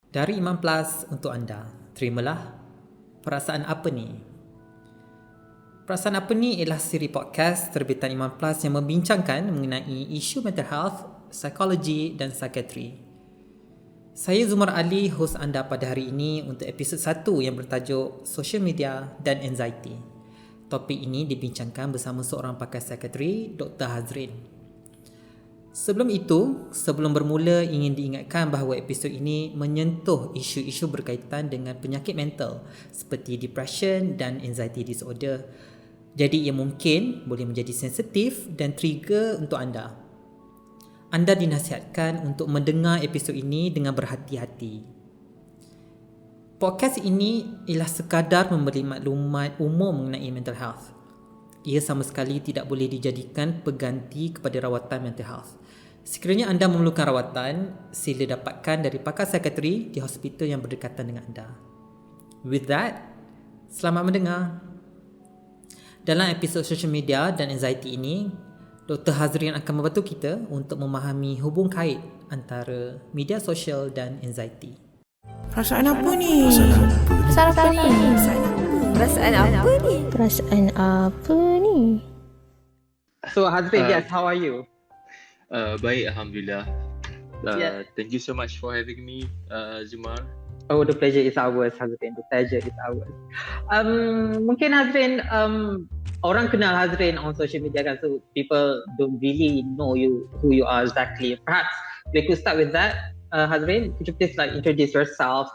Dari IMAN Plus untuk anda, terimalah Perasaan Apa Ni. Perasaan Apa Ni ialah siri podcast terbitan IMAN Plus yang membincangkan mengenai isu mental health, psikologi dan psikiatri. Saya Zumar Ali, hos anda pada hari ini untuk episod 1 yang bertajuk Social Media dan Anxiety. Topik ini dibincangkan bersama seorang pakar psikiatri, Dr. Hazreen. Sebelum bermula, ingin diingatkan bahawa episod ini menyentuh isu-isu berkaitan dengan penyakit mental seperti depression dan anxiety disorder. Jadi ia mungkin boleh menjadi sensitif dan trigger untuk anda. Anda dinasihatkan untuk mendengar episod ini dengan berhati-hati. Podcast ini ialah sekadar memberi maklumat umum mengenai mental health. Ia sama sekali tidak boleh dijadikan pengganti kepada rawatan mental health. Sekiranya anda memerlukan rawatan, sila dapatkan dari pakar psikiatri di hospital yang berdekatan dengan anda. With that, selamat mendengar. Dalam episod social media dan anxiety ini, Dr. Hazreen akan membantu kita untuk memahami hubung kait antara media sosial dan anxiety. Perasaan apa ni? Perasaan apa ni? Perasaan apa ni? Perasaan apa ni? So Hazreen, yes, how are you? Baik, Alhamdulillah. Yeah. Thank you so much for having me, Zumar. Oh, the pleasure is ours, Hazreen. The pleasure is ours. Mungkin Hazreen, orang kenal Hazreen on social media kan, so people don't really know who you are exactly. Perhaps we could start with that. Hazreen, could you please introduce yourself,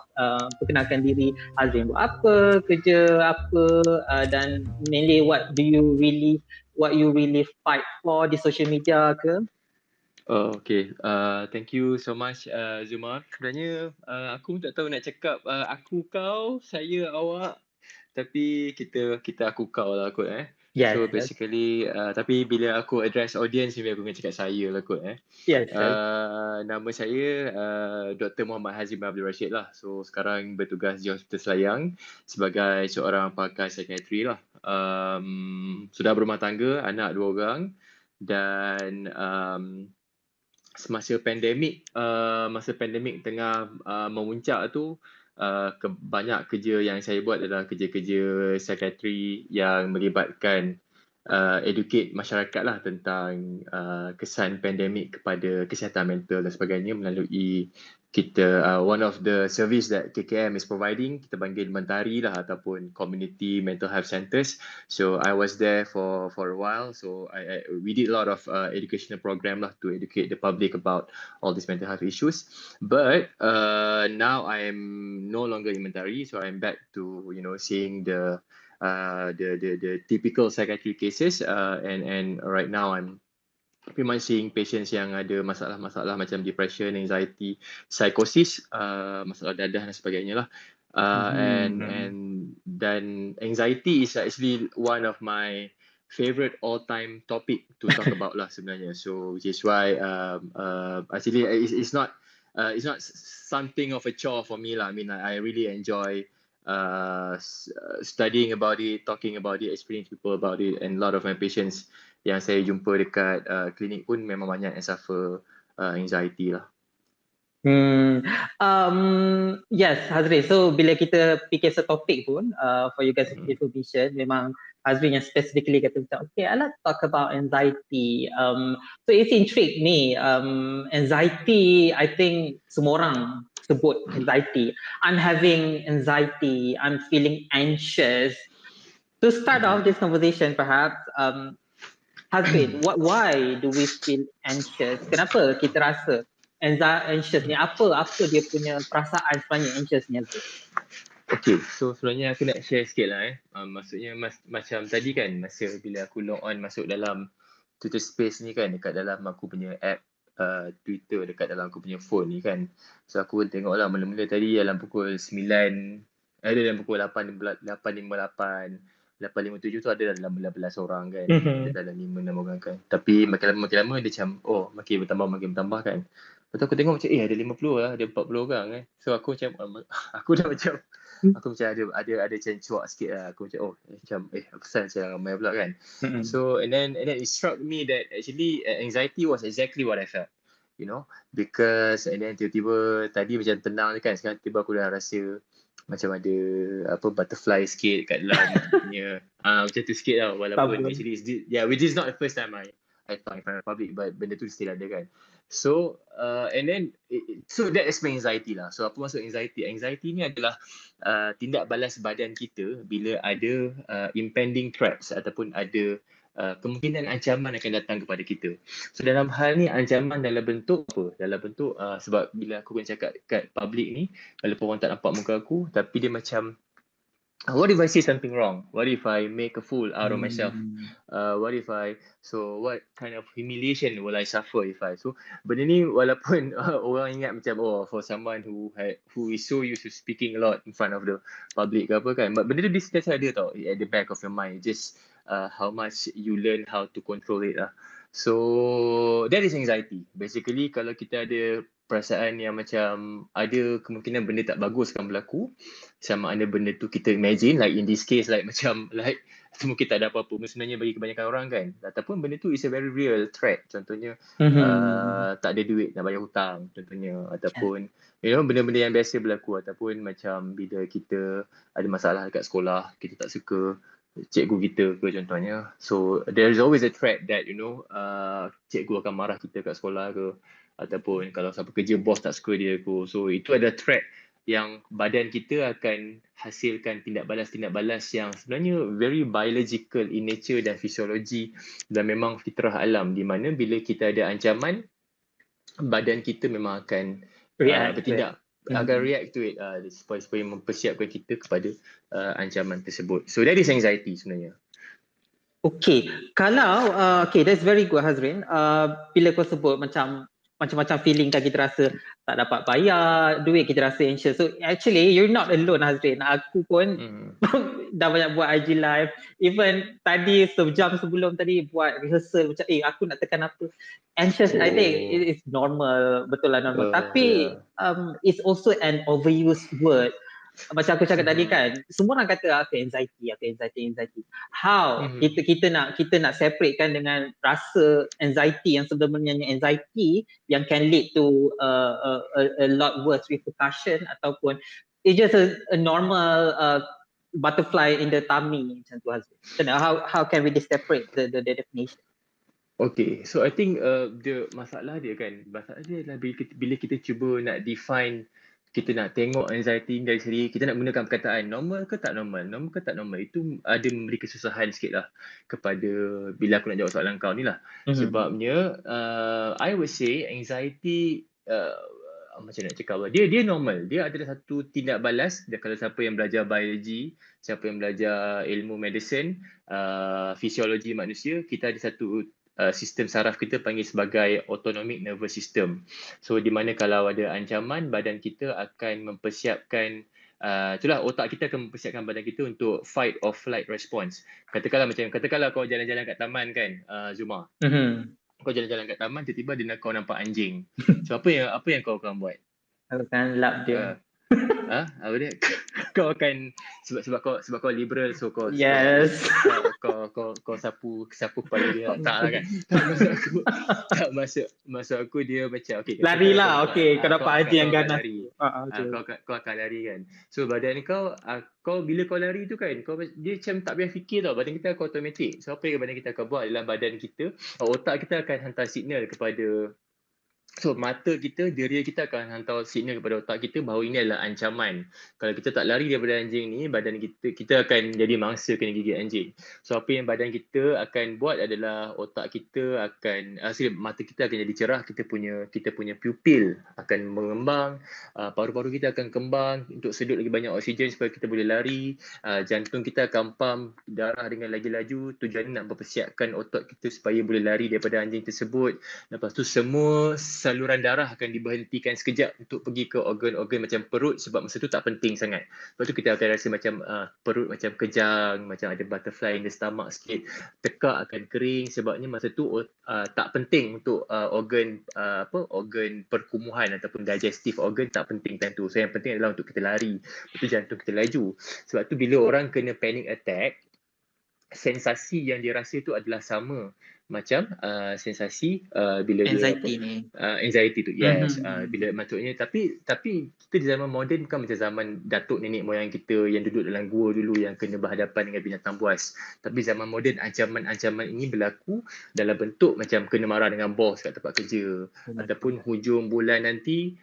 perkenalkan diri, Hazreen buat apa, kerja apa, dan mainly what you really fight for di social media ke? Oh, okay. Thank you so much, Zumar. Sebenarnya aku tak tahu nak cakap aku kau, saya awak, tapi kita aku kau lah kot Yes. So basically, tapi bila aku address audience ni aku akan cakap saya lah kot Yes. Nama saya Dr. Muhammad Hazreen bin Abdul Rashid lah. So sekarang bertugas di Hospital Selayang sebagai seorang pakar psikiatri lah. Sudah berumah tangga, anak 2 orang, dan semasa pandemik tengah memuncak tu, banyak kerja yang saya buat adalah kerja-kerja psikiatri yang melibatkan educate masyarakat lah tentang kesan pandemik kepada kesihatan mental dan sebagainya melalui kita one of the service that KKM is providing, kita panggil mentari lah ataupun community mental health centers. So I was there for a while. So we did a lot of educational program lah to educate the public about all these mental health issues. But now I am no longer in mentari, so I'm back to seeing the typical psychiatric cases, and right now I'm pretty much seeing patients yang ada masalah-masalah macam depression, anxiety, psychosis, masalah dadah dan sebagainya lah. Dan anxiety is actually one of my favorite all-time topic to talk about lah sebenarnya. So which is why actually it's not something of a chore for me lah. I mean, I really enjoy studying about it, talking about it, explaining to people about it, and a lot of my patients yang saya jumpa dekat klinik pun memang banyak yang suffer anxiety lah. Yes, Hazreen. So bila kita fikir setopik pun, for you guys information, memang Hazreen yang specifically kata macam, okay, I like to talk about anxiety. So it's intrigued me. Anxiety, I think semua orang sebut anxiety. I'm having anxiety. I'm feeling anxious. To start off this conversation, perhaps, Hazreen, why do we feel anxious? Kenapa kita rasa anxious ni? Apa dia punya perasaan sebenarnya anxious ni? Okay, so sebenarnya aku nak share sikit lah maksudnya macam tadi kan, masa bila aku log on masuk dalam Twitter Space ni kan, dekat dalam aku punya app Twitter, dekat dalam aku punya phone ni kan. So aku tengok lah mula-mula tadi dalam pukul 9, dalam pukul 8.58, 8.57 tu ada dalam 18 orang kan. Ada dalam 5-6 orang kan. Tapi makin lama dia macam makin bertambah kan. Lepas tu aku tengok macam ada 50 lah, ada 40 orang kan. So aku macam aku macam ada macam cuak sikit lah. Aku macam apa macam ramai pula kan. So and then it struck me that actually anxiety was exactly what I felt. because and then tiba-tiba tadi macam tenang je kan, sekarang tiba aku dah rasa macam ada butterfly sikit kat dalam punya macam tu sikit tau, walaupun Problem. actually which is not the first time I talk in front of public, but benda tu still ada kan. So and then so that explains anxiety lah. So apa maksud anxiety ni adalah tindak balas badan kita bila ada impending threats ataupun ada kemungkinan ancaman akan datang kepada kita. So dalam hal ni ancaman dalam bentuk apa? Dalam bentuk sebab bila aku kena cakap kat public ni, walaupun orang tak nampak muka aku, tapi dia macam what if I say something wrong? What if I make a fool out of myself? What what kind of humiliation will I suffer if I? So benda ni walaupun orang ingat macam for someone who is so used to speaking a lot in front of the public ke apa kan, but benda tu dia sentiasa ada tau at the back of your mind, just how much you learn how to control it lah. So that is anxiety. Basically kalau kita ada perasaan yang macam ada kemungkinan benda tak bagus akan berlaku, sama ada benda tu kita imagine, like in this case macam mungkin tak ada apa-apa sebenarnya bagi kebanyakan orang kan, ataupun benda tu is a very real threat, contohnya tak ada duit nak bayar hutang contohnya, ataupun benda-benda yang biasa berlaku, ataupun macam bila kita ada masalah dekat sekolah, kita tak suka cikgu kita ke contohnya. So there is always a threat that cikgu akan marah kita kat sekolah ke, ataupun kalau siapa kerja bos tak suka dia ke. So itu ada threat yang badan kita akan hasilkan tindak balas yang sebenarnya very biological in nature dan fisiologi, dan memang fitrah alam, di mana bila kita ada ancaman, badan kita memang akan bertindak, akan react to it supaya mempersiapkan kita kepada ancaman tersebut. So that is anxiety sebenarnya. Okay, kalau that's very good Hazreen. Bila kau sebut macam-macam feeling kan, kita rasa tak dapat bayar duit, kita rasa anxious. So actually you're not alone Hazreen. Aku pun dah banyak buat IG live. Even tadi sejam sebelum tadi buat rehearsal macam aku nak tekan apa. Anxious, I think it is normal, betul lah normal. Tapi it's also an overused word. Macam aku cakap tadi kan, semua orang kata anxiety. How kita nak separatekan dengan rasa anxiety yang sebenarnya anxiety yang can lead to a lot worse repercussion, ataupun it's just a normal butterfly in the tummy macam tu Hazreen. How can we separate the definition? Okay, so I think masalah dia adalah bila kita cuba nak define, kita nak tengok anxiety dari sendiri, kita nak gunakan perkataan normal ke tak normal, itu ada memberi kesusahan sikit lah kepada bila aku nak jawab soalan kau ni lah. Sebabnya I would say anxiety macam nak cakap dia normal, dia adalah satu tindak balas. Dan kalau siapa yang belajar biologi, siapa yang belajar ilmu medicine, fisiologi manusia, kita ada satu sistem saraf kita panggil sebagai autonomic nervous system. So di mana kalau ada ancaman, badan kita akan mempersiapkan itulah otak kita akan mempersiapkan badan kita untuk fight or flight response. Katakanlah kau jalan-jalan kat taman kan, Zuma. Kau jalan-jalan kat taman, tiba-tiba kau nampak anjing. So apa yang kau akan buat? Aku akan lap dia. Apa dia? Kau akan sebab kau liberal, so kau kau sapu kepala dia. Tak lah kan. Maksud aku dia macam lari lah. Kau dapat anjing yang ganas. Kau akan lari kan. So badan kau bila kau lari tu kan, dia macam tak payah fikir tau, badan kita akan automatik. So apa yang badan kita akan buat adalah badan kita, otak kita akan hantar signal kepada, so mata kita, deria kita akan hantar signal kepada otak kita bahawa ini adalah ancaman. Kalau kita tak lari daripada anjing ni, badan kita akan jadi mangsa kena gigit anjing. So apa yang badan kita akan buat adalah otak kita akan mata kita akan jadi cerah, kita punya pupil akan mengembang, paru-paru kita akan kembang untuk sedut lagi banyak oksigen supaya kita boleh lari, jantung kita akan pump darah dengan lagi laju, tujuannya nak mempersiapkan otot kita supaya boleh lari daripada anjing tersebut. Lepas tu semua saluran darah akan diberhentikan sekejap untuk pergi ke organ-organ macam perut, sebab masa tu tak penting sangat. Lepas tu kita akan rasa macam perut macam kejang, macam ada butterfly in the stomach sikit, tekak akan kering, sebabnya masa tu tak penting untuk organ perkumuhan ataupun digestive organ, tak penting time tu. So yang penting adalah untuk kita lari, lepas tu jantung kita laju. Sebab tu bila orang kena panic attack, sensasi yang dia rasa itu adalah sama macam sensasi bila Anxiety ni. anxiety tu, yes. Mhm. Bila maksudnya tapi kita di zaman moden bukan macam zaman datuk nenek moyang kita yang duduk dalam gua dulu yang kena berhadapan dengan binatang buas. Tapi zaman moden ancaman-ancaman ini berlaku dalam bentuk macam kena marah dengan bos kat tempat kerja, ataupun hujung bulan nanti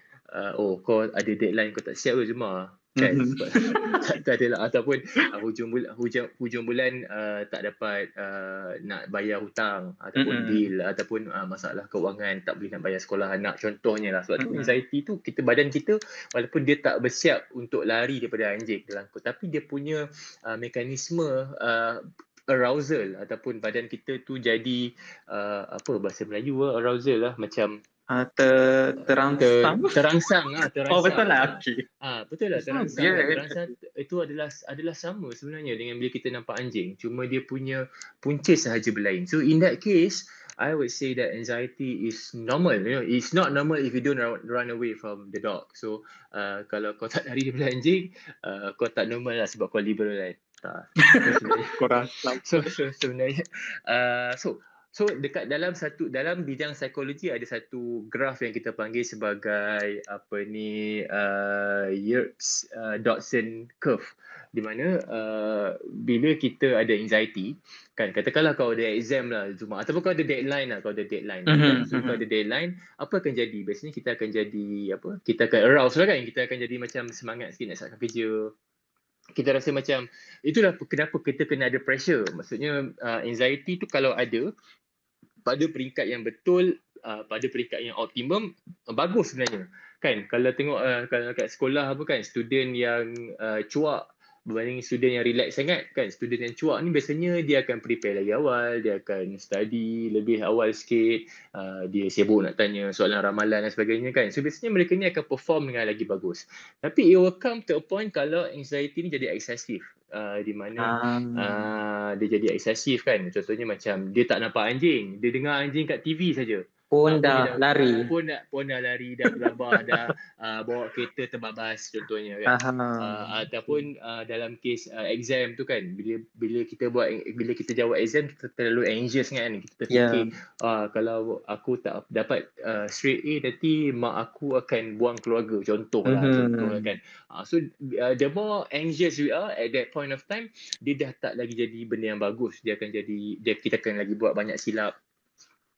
kau ada deadline kau tak siap ke Jemaah kan, sebab tak adalah, ataupun hujung bulan tak dapat nak bayar hutang ataupun bil, ataupun masalah keuangan, tak boleh nak bayar sekolah anak contohnya lah. Sebab tu anxiety tu badan kita walaupun dia tak bersiap untuk lari daripada anjing dalam tapi dia punya mekanisme arousal ataupun badan kita tu jadi apa bahasa Melayu arousal lah, macam Terangsang. terangsang. Oh betul lah. Okay. Betul lah, terangsang. Yeah. Terangsang itu adalah sama sebenarnya dengan bila kita nampak anjing, cuma dia punya punca sahaja berlain. So in that case, I would say that anxiety is normal. It's not normal if you don't run away from the dog. So kalau kau tak lari daripada anjing, kau tak normal lah sebab kau liberal kan. Korang. Sebenarnya So dekat dalam bidang psikologi ada satu graf yang kita panggil sebagai Yerkes-Dodson curve, di mana bila kita ada anxiety kan, katakanlah kau ada exam lah Jumaat ataupun kau ada deadline lah, so kau ada deadline, apa akan jadi? Biasanya kita akan jadi kita akan arouse lah kan, kita akan jadi macam semangat sikit nak start kerja. Kita rasa macam itulah kenapa kita kena ada pressure. Maksudnya anxiety tu kalau ada pada peringkat yang betul, pada peringkat yang optimum, bagus sebenarnya kan. Kalau tengok kalau kat sekolah kan, student yang cuak berbanding student yang relax sangat kan. Student yang cuak ni biasanya dia akan prepare lagi awal, dia akan study lebih awal sikit, dia sibuk nak tanya soalan ramalan dan sebagainya kan. So biasanya mereka ni akan perform dengan lagi bagus. Tapi it will come to a point kalau anxiety ni jadi excessive, di mana dia jadi excessive kan. Contohnya macam dia tak nampak anjing, dia dengar anjing kat TV saja. Pun dah lari. Pun dah lari, dah berlabah, dah bawa kereta terbabas contohnya kan. Ataupun dalam kes exam tu kan, bila kita jawab exam kita terlalu anxious kan. Kita fikir kalau aku tak dapat straight A nanti mak aku akan buang keluarga contoh kan. So the more anxious we are at that point of time, dia dah tak lagi jadi benda yang bagus. Kita akan lagi buat banyak silap.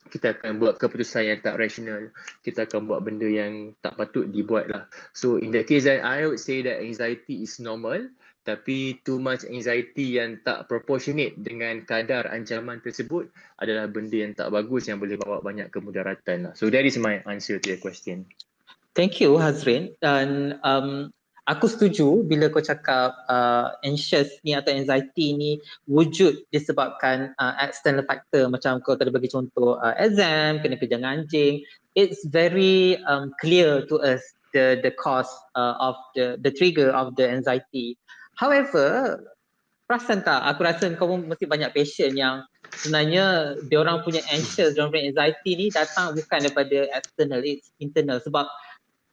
Kita akan buat keputusan yang tak rasional. Kita akan buat benda yang tak patut dibuat lah. So in that case, I would say that anxiety is normal. Tapi too much anxiety yang tak proportionate dengan kadar ancaman tersebut adalah benda yang tak bagus, yang boleh bawa banyak kemudaratan lah. So that is my answer to your question. Thank you Hazreen. Dan aku setuju bila kau cakap anxious ni atau anxiety ni wujud disebabkan external factor, macam kau tadi bagi contoh exam, kena kerja dengan anjing. It's very clear to us the cause of the trigger of the anxiety. However, perasan tak, aku rasa kau pun mesti banyak patient yang sebenarnya diorang punya anxious, diorang punya anxiety ni datang bukan daripada external, it's internal. Sebab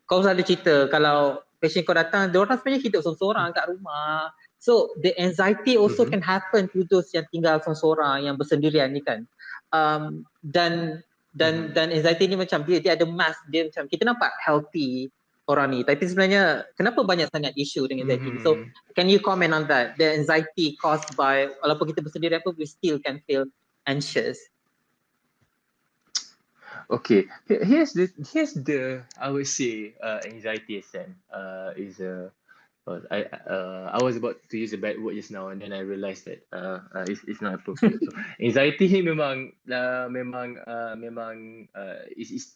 kau selalu cerita kalau patient kau datang, diorang sebenarnya hidup seorang-seorang kat rumah. So the anxiety also can happen to those yang tinggal seorang-seorang, yang bersendirian ni kan. Dan anxiety ni macam dia ada mask, dia macam kita nampak healthy orang ni, tapi sebenarnya kenapa banyak sangat isu dengan anxiety. So can you comment on that? The anxiety caused by, walaupun kita bersendirian pun we still can feel anxious. Okay, here's the I would say anxiety is I was about to use a bad word just now, and then I realised that it's not appropriate. So anxiety ni memang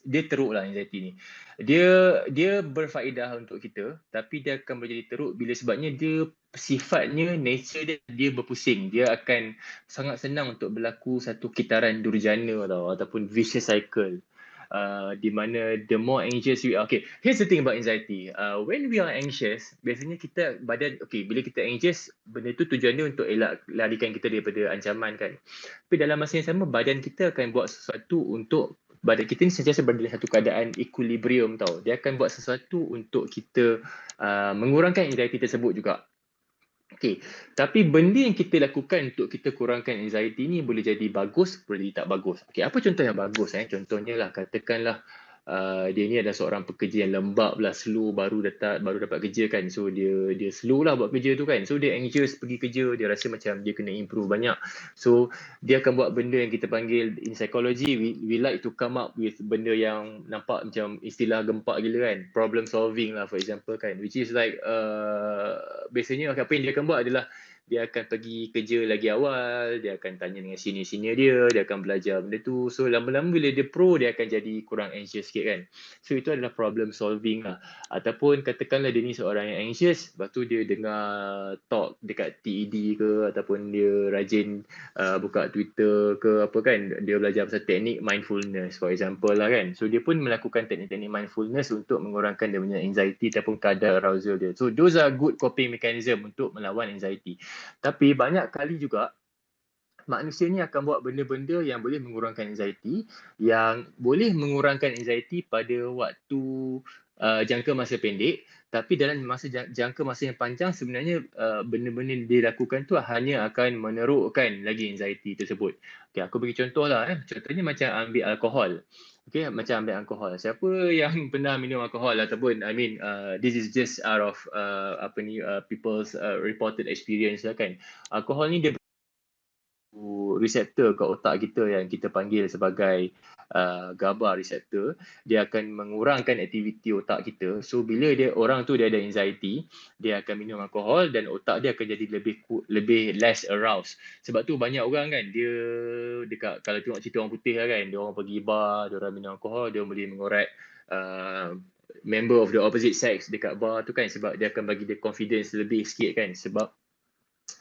dia teruk lah. Anxiety ni dia berfaedah untuk kita, tapi dia akan menjadi teruk bila sebabnya dia sifatnya, nature dia berpusing. Dia akan sangat senang untuk berlaku satu kitaran durjana ataupun vicious cycle. Di mana the more anxious we are. Okay, here's the thing about anxiety. When we are anxious, biasanya kita bila kita anxious, benda tu tujuannya untuk larikan kita daripada ancaman kan. Tapi dalam masa yang sama, badan kita akan buat sesuatu untuk, badan kita ni sentiasa berada dalam satu keadaan equilibrium tau. Dia akan buat sesuatu untuk kita mengurangkan anxiety tersebut juga. Okay, tapi benda yang kita lakukan untuk kita kurangkan anxiety ni boleh jadi bagus, boleh jadi tak bagus. Okay, apa contoh yang bagus? Contohnya lah, katakanlah dia ni adalah seorang pekerja yang lembab lah, slow, baru dapat kerja kan. So dia slow lah buat kerja tu kan. So dia anxious pergi kerja, dia rasa macam dia kena improve banyak. So dia akan buat benda yang kita panggil in psychology, we like to come up with benda yang nampak macam istilah gempak gila kan, problem solving lah for example kan, which is like biasanya apa yang dia akan buat adalah dia akan pergi kerja lagi awal, dia akan tanya dengan senior-senior dia akan belajar benda tu. So lama-lama bila dia pro, dia akan jadi kurang anxious sikit kan. So itu adalah problem solving lah. Ataupun katakanlah dia ni seorang yang anxious, lepas tu dia dengar talk dekat TED ke, ataupun dia rajin buka Twitter ke apa kan, dia belajar pasal teknik mindfulness for example lah kan. So dia pun melakukan teknik-teknik mindfulness untuk mengurangkan dia punya anxiety ataupun kadar arousal dia. So those are good coping mechanism untuk melawan anxiety. Tapi banyak kali juga manusia ni akan buat benda-benda yang boleh mengurangkan anxiety, yang boleh mengurangkan anxiety pada waktu jangka masa pendek, tapi dalam jangka masa yang panjang sebenarnya benda-benda yang dia lakukan tu hanya akan menerukkan lagi anxiety tersebut. Okay, aku bagi contoh lah. Contohnya macam ambil alkohol. Okay, macam ambil alkohol. Siapa yang pernah minum alkohol ataupun this is just out of people's reported experience lah kan. Alkohol ni dia reseptor kat otak kita yang kita panggil sebagai GABA reseptor. Dia akan mengurangkan aktiviti otak kita. So bila orang tu dia ada anxiety, dia akan minum alkohol dan otak dia akan jadi lebih less aroused. Sebab tu banyak orang kan, dia dekat, kalau tengok cerita orang putih lah kan, dia orang pergi bar, dia orang minum alkohol, dia boleh mengorek member of the opposite sex dekat bar tu kan, sebab dia akan bagi dia confidence lebih sikit kan, sebab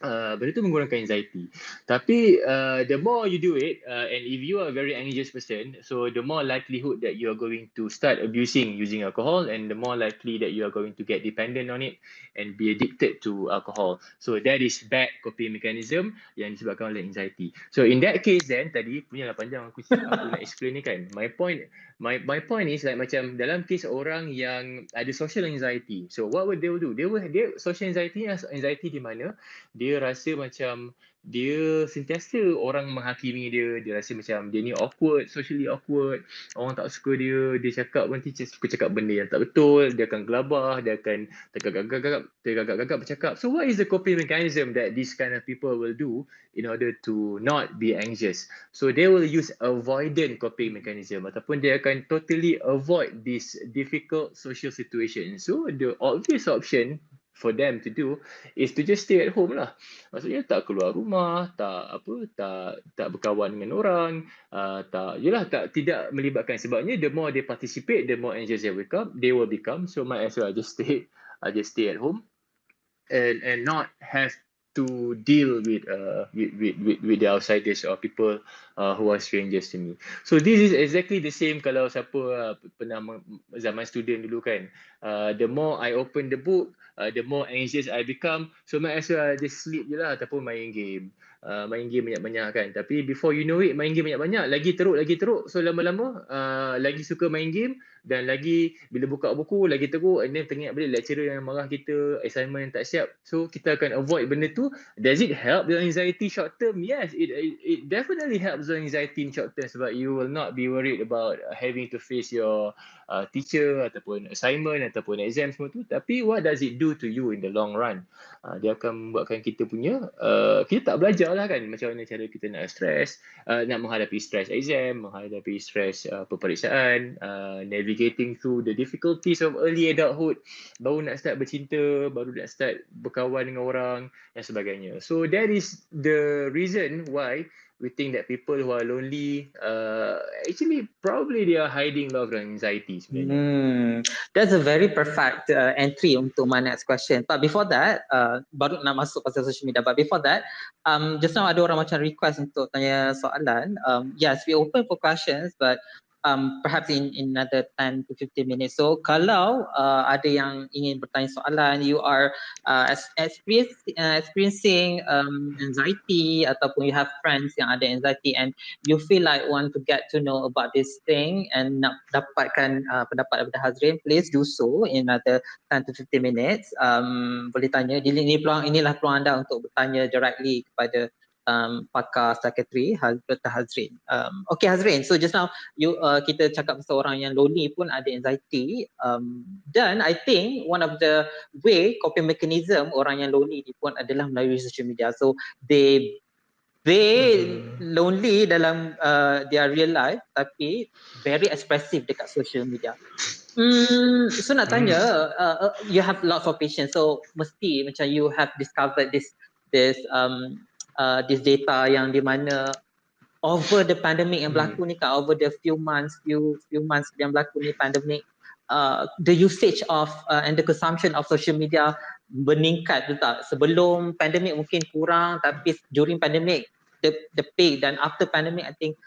benda tu mengurangkan anxiety. Tapi the more you do it, and if you are a very anxious person, so the more likelihood that you are going to start abusing using alcohol, and the more likely that you are going to get dependent on it and be addicted to alcohol. So that is bad coping mechanism yang disebabkan oleh anxiety. So in that case then, tadi punyalah panjang aku nak explain ni kan. My point is like macam dalam case orang yang ada social anxiety. So what would they do? Dia social anxiety di mana dia rasa macam dia sentiasa orang menghakimi dia rasa macam dia ni awkward, socially awkward, orang tak suka dia cakap, nanti suka cakap benda yang tak betul, dia akan gelabah, dia akan tergagap-gagap bercakap. So what is the coping mechanism that these kind of people will do in order to not be anxious? So they will use avoidant coping mechanism, ataupun dia akan totally avoid this difficult social situation. So the obvious option for them to do is to just stay at home lah. Maksudnya tak keluar rumah, tak berkawan dengan orang, tidak melibatkan. Sebabnya the more they participate, the more anxious they will become. So might as well just stay at home and not have to deal with the outsiders or people who are strangers to me. So this is exactly the same kalau siapa pernah zaman student dulu kan. The more I open the book, the more anxious I become. So might as well just sleep je lah ataupun main game. Main game banyak-banyak kan. Tapi before you know it, main game banyak-banyak, lagi teruk. So lama-lama lagi suka main game, dan lagi bila buka buku lagi teruk, and then teringat balik lecturer yang marah kita, assignment yang tak siap. So kita akan avoid benda tu. Does it help the anxiety short term? Yes, it definitely helps the anxiety in short term, sebab you will not be worried about having to face your teacher ataupun assignment ataupun exam semua tu. Tapi what does it do to you in the long run? Dia akan membuatkan kita punya kita tak belajar lah kan, macam mana cara kita nak nak menghadapi stres exam, menghadapi stres peperiksaan, navigating through the difficulties of early adulthood, baru nak start bercinta, baru nak start berkawan dengan orang dan sebagainya. So that is the reason why we think that people who are lonely, actually probably they are hiding a lot of anxiety sebenarnya. That's a very perfect entry untuk my next question. But before that, baru nak masuk pasal social media. But before that, just now ada orang macam request untuk tanya soalan. Yes, we open for questions, but perhaps in another 10 to 15 minutes. So kalau ada yang ingin bertanya soalan, you are experiencing anxiety ataupun you have friends yang ada anxiety and you feel like want to get to know about this thing and nak dapatkan pendapat daripada Hazreen, please do so in another 10 to 15 minutes. Boleh tanya, inilah peluang anda untuk bertanya directly kepada pakar psikiatri Dr. Hazreen. Okay Hazreen, so just now kita cakap pasal orang yang lonely pun ada anxiety, dan I think one of the way coping mechanism orang yang lonely ni pun adalah melalui social media. So they lonely dalam their real life tapi very expressive dekat social media. So nak tanya, you have lots of patients, so mesti macam you have discovered this data yang di mana over the pandemic yang berlaku ni kan, over the few months yang berlaku ni pandemic, the usage of and the consumption of social media meningkat tu tak? Sebelum pandemic mungkin kurang, tapi during pandemic the peak, dan after pandemic I think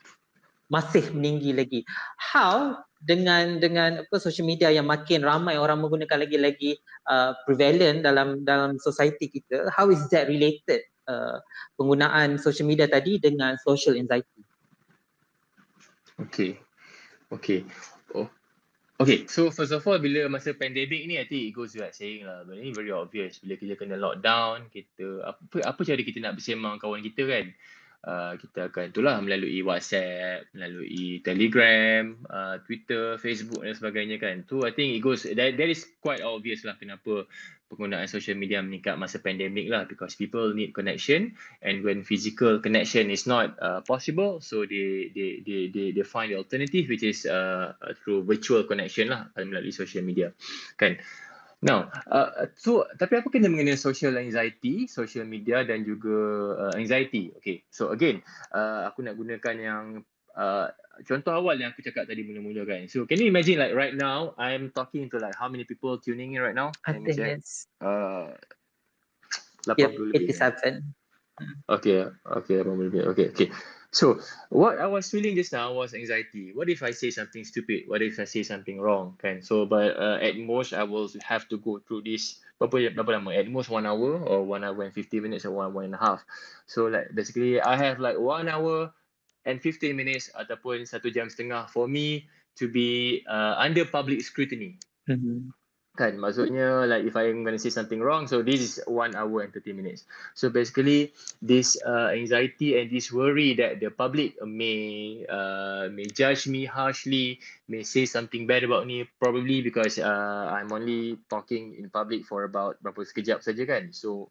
masih meninggi lagi. How dengan social media yang makin ramai orang menggunakan lagi prevalent dalam society kita, how is that related penggunaan social media tadi dengan social anxiety? Okay. Okay, so first of all, bila masa pandemik ni, I think it goes without saying lah. Benda ni very obvious. Bila kita kena lockdown, kita apa cara kita nak bersembang kawan kita kan? Kita akan itulah melalui WhatsApp, melalui Telegram, Twitter, Facebook dan sebagainya kan. So I think it goes, that is quite obvious lah kenapa penggunaan social media meningkat masa pandemik lah, because people need connection, and when physical connection is not possible, so they find the alternative, which is through virtual connection lah melalui social media kan. Now, so tapi apa kena mengenai social anxiety, social media dan juga anxiety? Okay, so again, aku nak gunakan yang contoh awal yang aku cakap tadi mula-mula kan. So can you imagine like right now, I'm talking to like how many people tuning in right now? I think it's 80 lebih. 87. Okay, 80 lebih. Okay. So, what I was feeling just now was anxiety. What if I say something stupid? What if I say something wrong? Kan? So, but at most, I will have to go through this, berapa lama? At most 1 hour, or 1 hour and 50 minutes, or 1.5 hours. So, like basically, I have like 1 hour and 15 minutes ataupun 1 jam setengah for me to be under public scrutiny. Kan, maksudnya like if I'm going to say something wrong, so this is 1 hour and 30 minutes. So basically this anxiety and this worry that the public may judge me harshly, may say something bad about me, probably because I'm only talking in public for about berapa sekejap saja kan. So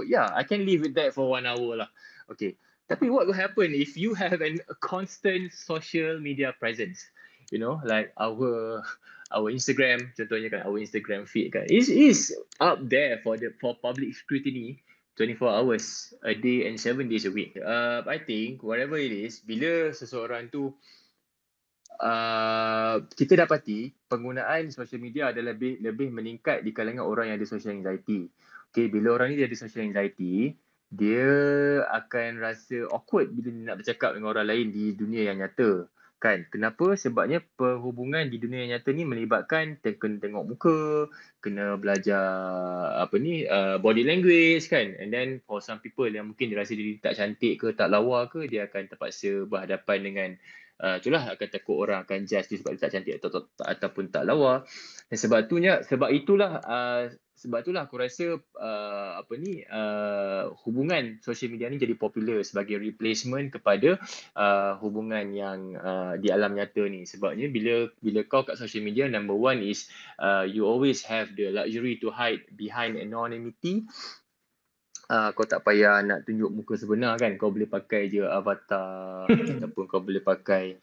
yeah, I can live with that for 1 hour lah. Okay. Tapi what will happen if you have a constant social media presence? You know, like our Instagram, contohnya kan, our Instagram feed kan, is up there for public scrutiny 24 hours a day and 7 days a week. I think whatever it is, bila seseorang tu kita dapati penggunaan social media adalah lebih meningkat di kalangan orang yang ada social anxiety. Okay, bila orang ni dia ada social anxiety, dia akan rasa awkward bila dia nak bercakap dengan orang lain di dunia yang nyata. Kan? Kenapa? Sebabnya perhubungan di dunia nyata ni melibatkan kena tengok muka, kena belajar body language kan. And then for some people yang mungkin dia rasa diri tak cantik ke, tak lawa ke, dia akan terpaksa berhadapan dengan itulah, akan takut orang akan judge dia sebab dia tak cantik ataupun tak lawa. Dan sebab itulah aku rasa hubungan social media ni jadi popular sebagai replacement kepada hubungan yang di alam nyata ni. Sebabnya bila kau kat social media, number one is you always have the luxury to hide behind anonymity. Kau tak payah nak tunjuk muka sebenar kan, kau boleh pakai je avatar ataupun kau boleh pakai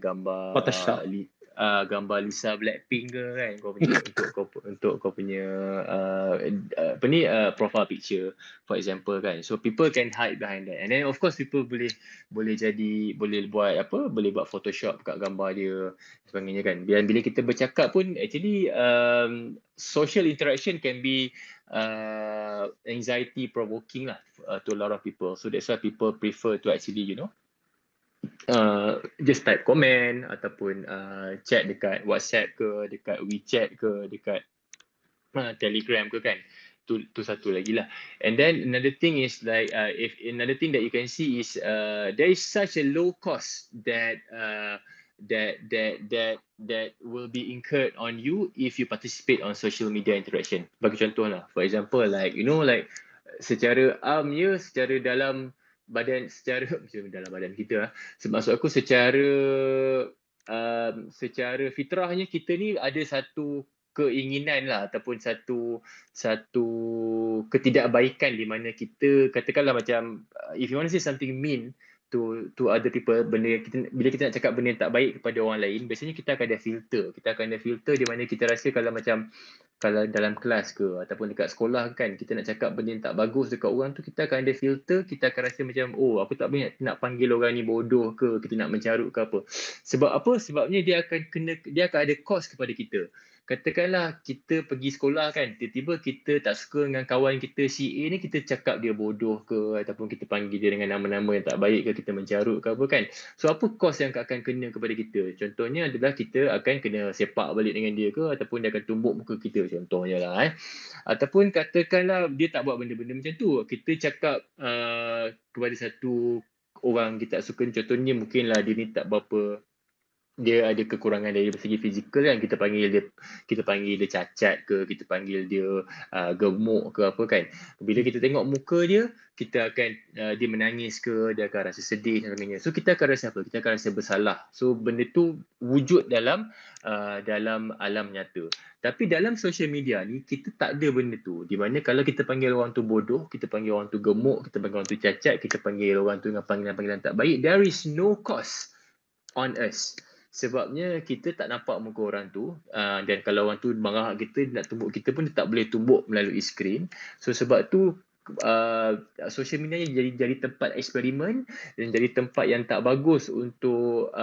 gambar Photoshop, gambar Lisa Blackpink ke kan, kau punya untuk kau punya profile picture for example kan. So people can hide behind that, and then of course people boleh buat Photoshop kat gambar dia sebagainya kan. Dan bila kita bercakap pun actually social interaction can be anxiety provoking lah to a lot of people. So that's why people prefer to actually just type komen ataupun chat dekat WhatsApp ke, dekat WeChat ke, dekat Telegram ke kan. Tu satu lagi lah. And then another thing is like if another thing that you can see is there is such a low cost that will be incurred on you if you participate on social media interaction. Bagi contoh lah, for example like like secara secara dalam badan, secara dalam badan kita lah. Maksud aku secara fitrahnya kita ni ada satu keinginan lah ataupun satu ketidakbaikan di mana kita katakanlah macam if you want to say something mean to other people, benda bila kita nak cakap benda yang tak baik kepada orang lain, biasanya kita akan ada filter di mana kita rasa kalau dalam kelas ke ataupun dekat sekolah kan, kita nak cakap benda yang tak bagus dekat orang tu, kita akan ada filter, kita akan rasa macam aku tak boleh nak panggil orang ni bodoh ke, kita nak mencarut ke apa. Sebab apa? Sebabnya dia akan ada cost kepada kita. Katakanlah kita pergi sekolah kan, tiba-tiba kita tak suka dengan kawan kita si A ni, kita cakap dia bodoh ke ataupun kita panggil dia dengan nama-nama yang tak baik ke, kita mencarut ke apa kan. So apa kos yang akan kena kepada kita? Contohnya adalah kita akan kena sepak balik dengan dia ke, ataupun dia akan tumbuk muka kita contohnya lah Ataupun katakanlah dia tak buat benda-benda macam tu, kita cakap kepada satu orang kita tak suka, contohnya mungkinlah dia ni tak berapa, dia ada kekurangan dari segi fizikal kan, kita panggil dia cacat ke, kita panggil dia gemuk ke apa kan. Bila kita tengok muka dia, kita akan dia menangis ke, dia akan rasa sedih dan sebagainya. So kita akan rasa apa? Kita akan rasa bersalah. So benda tu wujud dalam alam nyata. Tapi dalam social media ni kita tak ada benda tu. Di mana kalau kita panggil orang tu bodoh, kita panggil orang tu gemuk, kita panggil orang tu cacat, kita panggil orang tu dengan panggilan-panggilan tak baik, there is no cost on us. Sebabnya kita tak nampak muka orang tu, dan kalau orang tu marah kita, nak tumbuk kita pun dia tak boleh tumbuk melalui skrin. So sebab tu social media ni jadi tempat eksperimen dan jadi tempat yang tak bagus untuk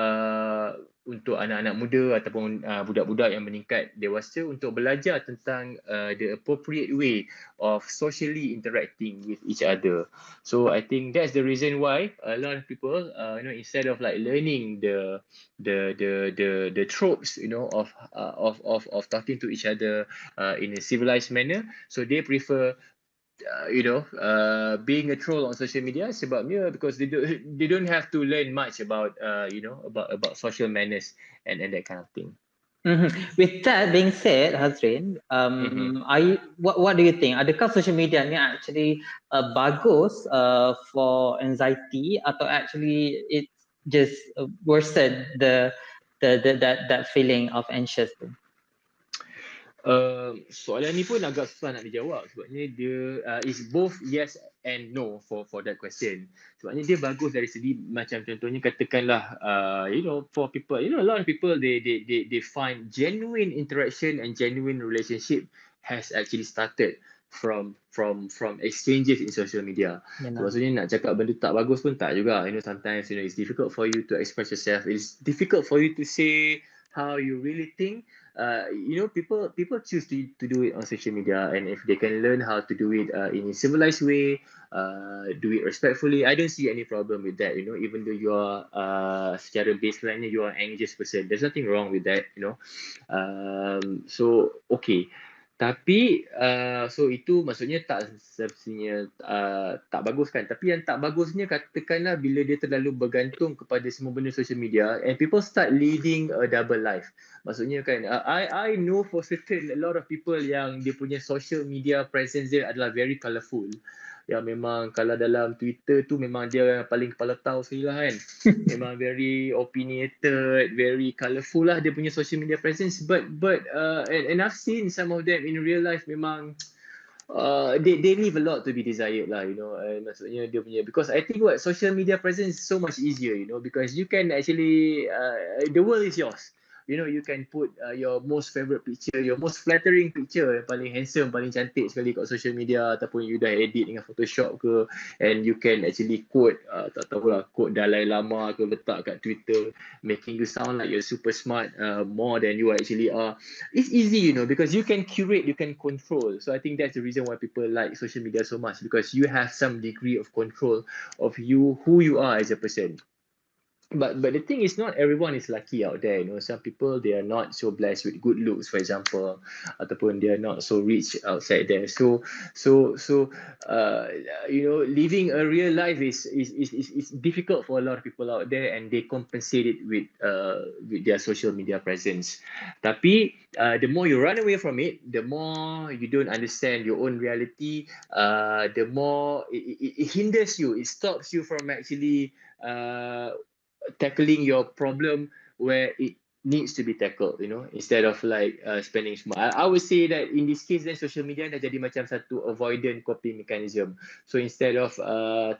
anak-anak muda ataupun budak-budak yang meningkat dewasa untuk belajar tentang the appropriate way of socially interacting with each other. So I think that's the reason why a lot of people instead of like learning the tropes of talking to each other in a civilized manner, so they prefer being a troll on social media sebabnya because they don't have to learn much about about social manners and that kind of thing. With that being said, Hazreen, what do you think? Adakah social media ni actually bagus for anxiety atau actually it just worsen that feeling of anxious tu? Soalan ni pun agak susah nak dijawab sebabnya dia is both yes and no for that question. Sebabnya dia bagus dari segi macam contohnya katakanlah for people, a lot of people they find genuine interaction and genuine relationship has actually started from exchanges in social media. Maksudnya nak cakap benda tak bagus pun tak juga. Sometimes it's difficult for you to express yourself. It's difficult for you to say how you really think. People choose to do it on social media, and if they can learn how to do it in a civilized way, do it respectfully, I don't see any problem with that. Even though you are secara baseline you are an anxious person, there's nothing wrong with that. So okay. Tapi so itu maksudnya tak semestinya tak bagus kan. Tapi yang tak bagusnya katakanlah bila dia terlalu bergantung kepada semua benda social media and people start leading a double life. Maksudnya kan I know for certain a lot of people yang dia punya social media presence dia adalah very colourful. Yang memang kalau dalam Twitter tu memang dia paling kepala tahu sekali lah kan. Memang very opinionated, very colourful lah dia punya social media presence. But and I've seen some of them in real life memang they leave a lot to be desired lah, maksudnya dia punya, because I think social media presence is so much easier, because you can actually the world is yours. You can put your most favorite picture, your most flattering picture, yang paling handsome, paling cantik sekali kat social media, ataupun you dah edit dengan Photoshop ke, and you can actually quote, tak tahulah, quote Dalai Lama ke, letak kat Twitter, making you sound like you're super smart, more than you actually are. It's easy, because you can curate, you can control. So I think that's the reason why people like social media so much, because you have some degree of control of who you are as a person. But the thing is, not everyone is lucky out there. Some people, they are not so blessed with good looks, for example, ataupun they are not so rich outside there. Uh, living a real life is difficult for a lot of people out there, and they compensate it with their social media presence. Tapi the more you run away from it, the more you don't understand your own reality. The more it hinders you. It stops you from actually tackling your problem where it needs to be tackled, instead of like spending small. I would say that in this case, then social media dah jadi macam satu avoidant coping mechanism. So instead of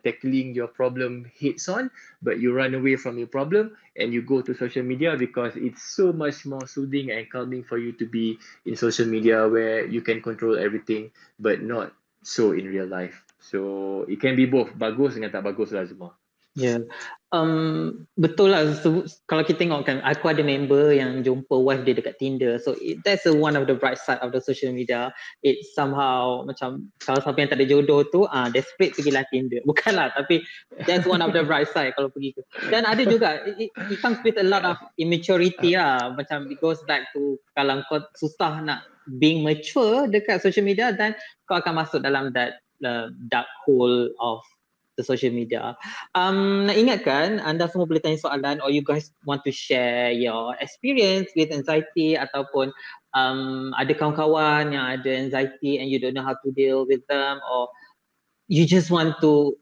tackling your problem heads on, but you run away from your problem and you go to social media because it's so much more soothing and calming for you to be in social media where you can control everything, but not so in real life. So it can be both, bagus dengan tak bagus lah semua. Ya, betul lah. So, kalau kita tengok kan, aku ada member yang jumpa wife dia dekat Tinder. So that's one of the bright side of the social media. It somehow macam kalau siapa yang tak ada jodoh tu, desperate pergilah Tinder. Bukanlah, tapi that's one of the bright side kalau pergi tu. Dan ada juga, it comes with a lot of immaturity lah. Macam it goes back to kalau kau susah nak being mature dekat social media, dan kau akan masuk dalam that dark hole of the social media. Nak ingatkan, anda semua boleh tanya soalan, or you guys want to share your experience with anxiety, ataupun ada kawan-kawan yang ada anxiety and you don't know how to deal with them, or you just want to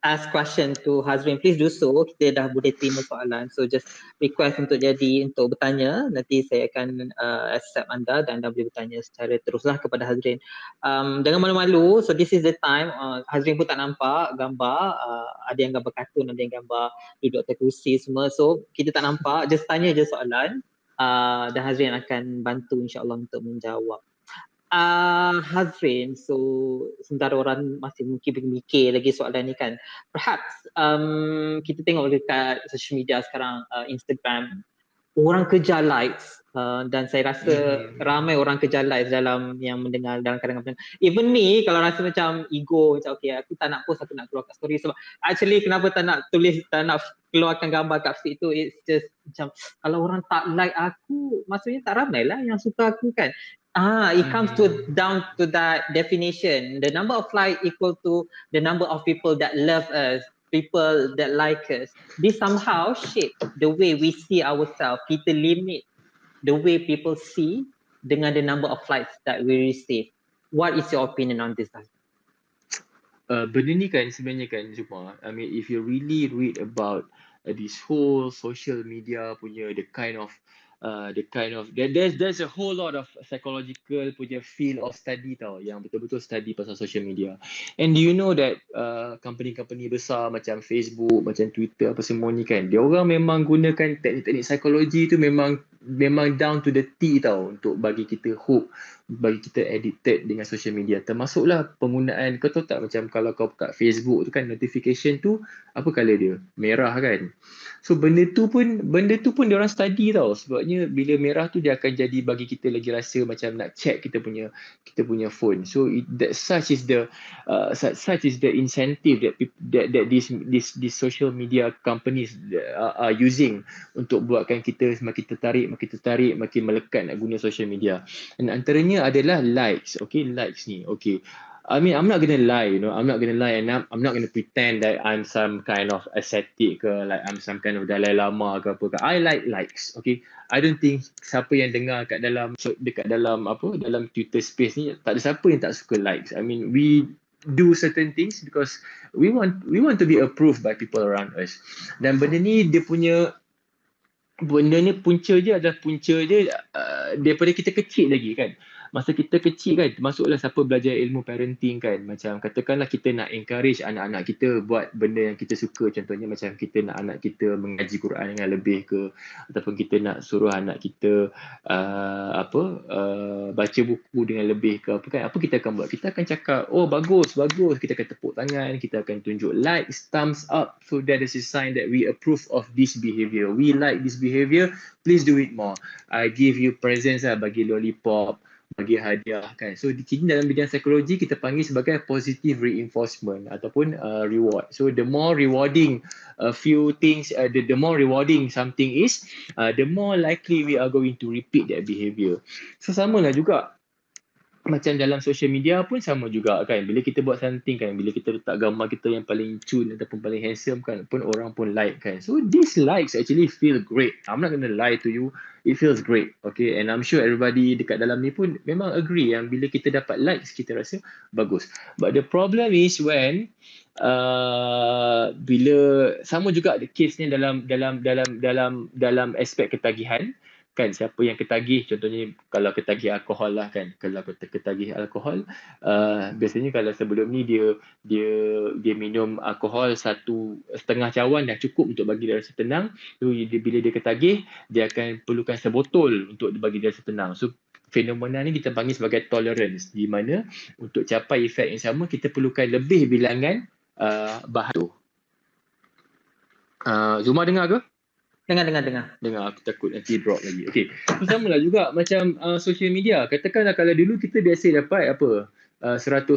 ask question to Hazreen, please do so. Kita dah boleh terima soalan. So just request untuk bertanya. Nanti saya akan accept anda dan anda boleh bertanya secara teruslah kepada Hazreen. Jangan malu-malu. So this is the time. Hazreen pun tak nampak gambar. Ada yang gambar kartun, ada yang gambar duduk atas kerusi semua. So kita tak nampak. Just tanya je soalan. Dan Hazreen akan bantu insyaAllah untuk menjawab. Hazreen, so sementara orang masih mungkin mikir lagi soalan ni kan, perhaps kita tengok dekat social media sekarang, Instagram, orang kejar likes, dan saya rasa ramai orang kejar likes dalam yang mendengar dalam kadang-kadang. Even me, kalau rasa macam ego, macam okay, aku tak nak post, aku nak keluar kat story, sebab actually kenapa tak nak tulis, tak nak keluarkan gambar kat feed tu, it's just macam kalau orang tak like aku, maksudnya tak ramai lah yang suka aku kan. It comes down to that definition. The number of likes equal to the number of people that love us, people that like us. This somehow shape the way we see ourselves. Kita limit the way people see dengan the number of likes that we receive. What is your opinion on this? Benda ni kan sebenarnya kan cuma, I mean, if you really read about this whole social media punya the kind of there's a whole lot of psychological punya field of study tau, yang betul-betul study pasal social media. And do you know that company-company besar macam Facebook, macam Twitter, apa semua ni kan, dia orang memang gunakan teknik-teknik psikologi tu memang down to the T tau, untuk bagi kita hook, bagi kita addicted dengan social media. Termasuklah penggunaan, kau tahu tak macam kalau kau buka Facebook tu kan, notification tu apa colour dia? Merah kan. So benda tu pun dia orang study tau, sebabnya bila merah tu dia akan jadi bagi kita lagi rasa macam nak check kita punya phone. So such is the incentive that these social media companies are using untuk buatkan kita semakin tertarik, makin melekat nak guna social media. Dan antaranya adalah likes. Okay, likes ni. Okay, I mean, I'm not gonna lie, I'm not gonna lie, and I'm not gonna pretend that I'm some kind of ascetic ke, like I'm some kind of Dalai Lama ke apa ke. I like likes, okay. I don't think siapa yang dengar dekat dalam Twitter space ni, tak ada siapa yang tak suka likes. I mean, we do certain things because we want to be approved by people around us. Dan benda ni punca dia daripada kita kecil lagi kan. Masa kita kecil kan, masuklah siapa belajar ilmu parenting kan, macam katakanlah kita nak encourage anak-anak kita buat benda yang kita suka, contohnya macam kita nak anak kita mengaji Quran dengan lebih ke, ataupun kita nak suruh anak kita baca buku dengan lebih ke apa kan, apa kita akan buat? Kita akan cakap, oh bagus, kita akan tepuk tangan, kita akan tunjuk likes, thumbs up, so that is a sign that we approve of this behavior, we like this behavior, please do it more. I give you presents lah, bagi lollipop, bagi hadiah kan. So di sini dalam bidang psikologi kita panggil sebagai positive reinforcement ataupun reward. So the more rewarding a few things, the more rewarding something is, the more likely we are going to repeat that behavior. So samalah juga macam dalam social media pun sama juga kan. Bila kita buat something kan, bila kita letak gambar kita yang paling cun ataupun paling handsome kan, pun orang pun like kan. So these likes actually feel great. I'm not gonna lie to you, it feels great. Okay, and I'm sure everybody dekat dalam ni pun memang agree yang bila kita dapat likes kita rasa bagus. But the problem is when bila sama juga the case ni dalam aspek ketagihan kan. Siapa yang ketagih, contohnya kalau ketagih alkohol lah kan, kalau ketagih alkohol, biasanya kalau sebelum ni dia minum alkohol 1.5 cawan dah cukup untuk bagi dia rasa tenang. So bila dia ketagih, dia akan perlukan sebotol untuk bagi dia rasa tenang. So fenomena ni kita panggil sebagai tolerance, di mana untuk capai efek yang sama kita perlukan lebih bilangan bahan tu. Zuma dengar ke? Dengar. Aku takut nanti drop lagi. Okay. So samalah juga macam social media. Katakanlah kalau dulu kita biasa dapat 100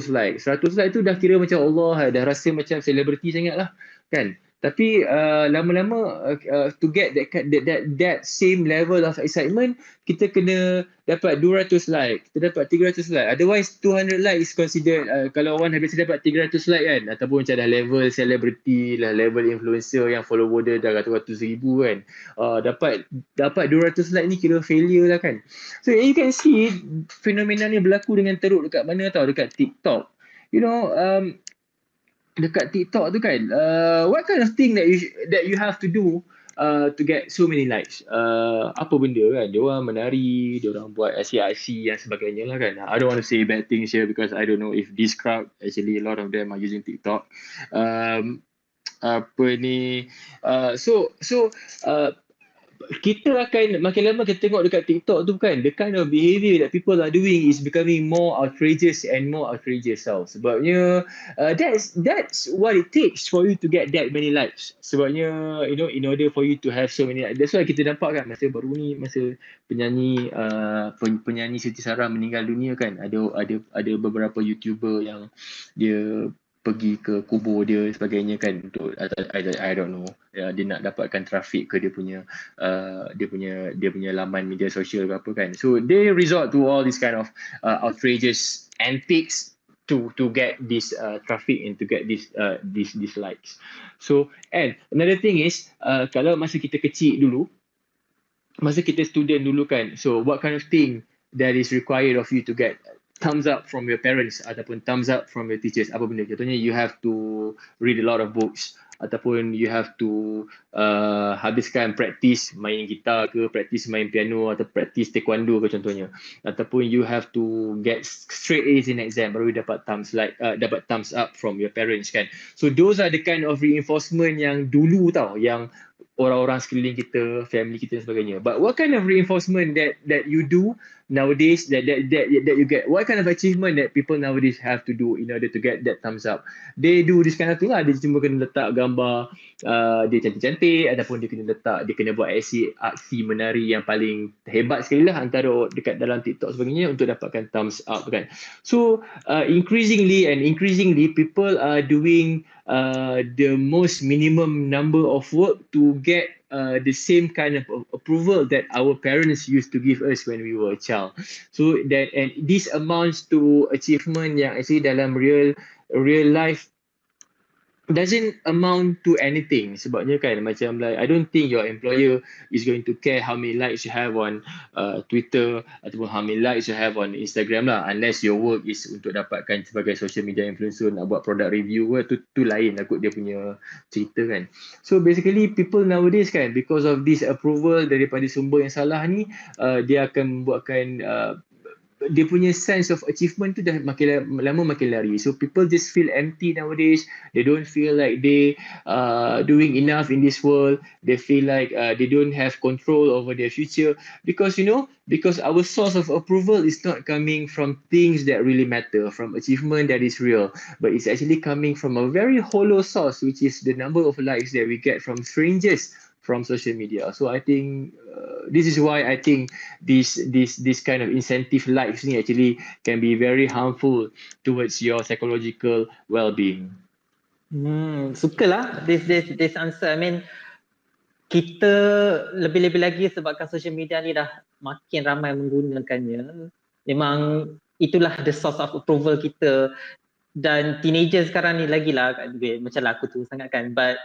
like. 100 like tu dah kira macam Allah, dah rasa macam selebriti sangat lah kan. Tapi lama-lama to get that same level of excitement, kita kena dapat 200 like, kita dapat 300 like. Otherwise 200 like is considered, kalau orang biasa dapat 300 like kan, ataupun macam dah level celebrity lah, level influencer yang follower dia dah ratus-ratus ribu kan, dapat 200 like ni kira failure lah kan. So you can see fenomena ni berlaku dengan teruk dekat mana tau, dekat TikTok. You know, dekat TikTok tu kan, what kind of thing that you have to do to get so many likes? Apa benda kan, dia orang menari, dia orang buat aksi-aksi yang sebagainya lah kan. I don't want to say bad things here because I don't know if this crowd, actually a lot of them are using TikTok. Kita akan makin lama kita tengok dekat TikTok tu kan, the kind of behaviour that people are doing is becoming more outrageous and more outrageous tau. Sebabnya that's what it takes for you to get that many likes. Sebabnya you know, in order for you to have so many likes, that's why kita nampak kan masa baru ni, masa penyanyi Siti Sarah meninggal dunia kan, ada beberapa YouTuber yang dia pergi ke kubur dia sebagainya kan, untuk I don't know, dia nak dapatkan trafik ke dia punya laman media sosial ke apa kan. So they resort to all this kind of outrageous antics to get this traffic and to get this likes. So and another thing is, kalau masa kita kecil dulu, masa kita student dulu kan, so what kind of thing that is required of you to get thumbs up from your parents ataupun thumbs up from your teachers? Apa benda? Contohnya you have to read a lot of books, ataupun you have to habiskan practice main gitar ke, practice main piano, atau practice taekwondo ke contohnya, ataupun you have to get straight A's in exam baru you dapat thumbs up from your parents kan. So those are the kind of reinforcement yang dulu tau, yang orang-orang sekeliling kita, family kita dan sebagainya. But what kind of reinforcement that you do nowadays, that you get? What kind of achievement that people nowadays have to do in order to get that thumbs up? They do this kind of thing lah. Dia cuma kena letak gambar dia cantik-cantik, ataupun dia kena buat aksi menari yang paling hebat sekali lah antara dekat dalam TikTok sebagainya untuk dapatkan thumbs up kan. So increasingly people are doing the most minimum number of work to get the same kind of approval that our parents used to give us when we were a child. So that, and this amounts to achievement yang actually dalam real life doesn't amount to anything. Sebabnya kan, macam like, I don't think your employer is going to care how many likes you have on Twitter ataupun how many likes you have on Instagram lah, unless your work is untuk dapatkan sebagai social media influencer, nak buat product review tu lain lah kot dia punya cerita kan. So basically people nowadays kan, because of this approval daripada sumber yang salah ni, dia akan membuatkan dia punya sense of achievement tu dah makin lama makin lari. So people just feel empty nowadays. They don't feel like they doing enough in this world. They feel like they don't have control over their future, because our source of approval is not coming from things that really matter, from achievement that is real, but it's actually coming from a very hollow source, which is the number of likes that we get from strangers from social media. So I think this is why I think this kind of incentive likes ni actually can be very harmful towards your psychological well-being. Sukalah this answer. I mean, kita lebih-lebih lagi sebabkan social media ni dah makin ramai menggunakannya. Memang itulah the source of approval kita. Dan teenager sekarang ni lagilah, macam lah aku tu sangat kan, but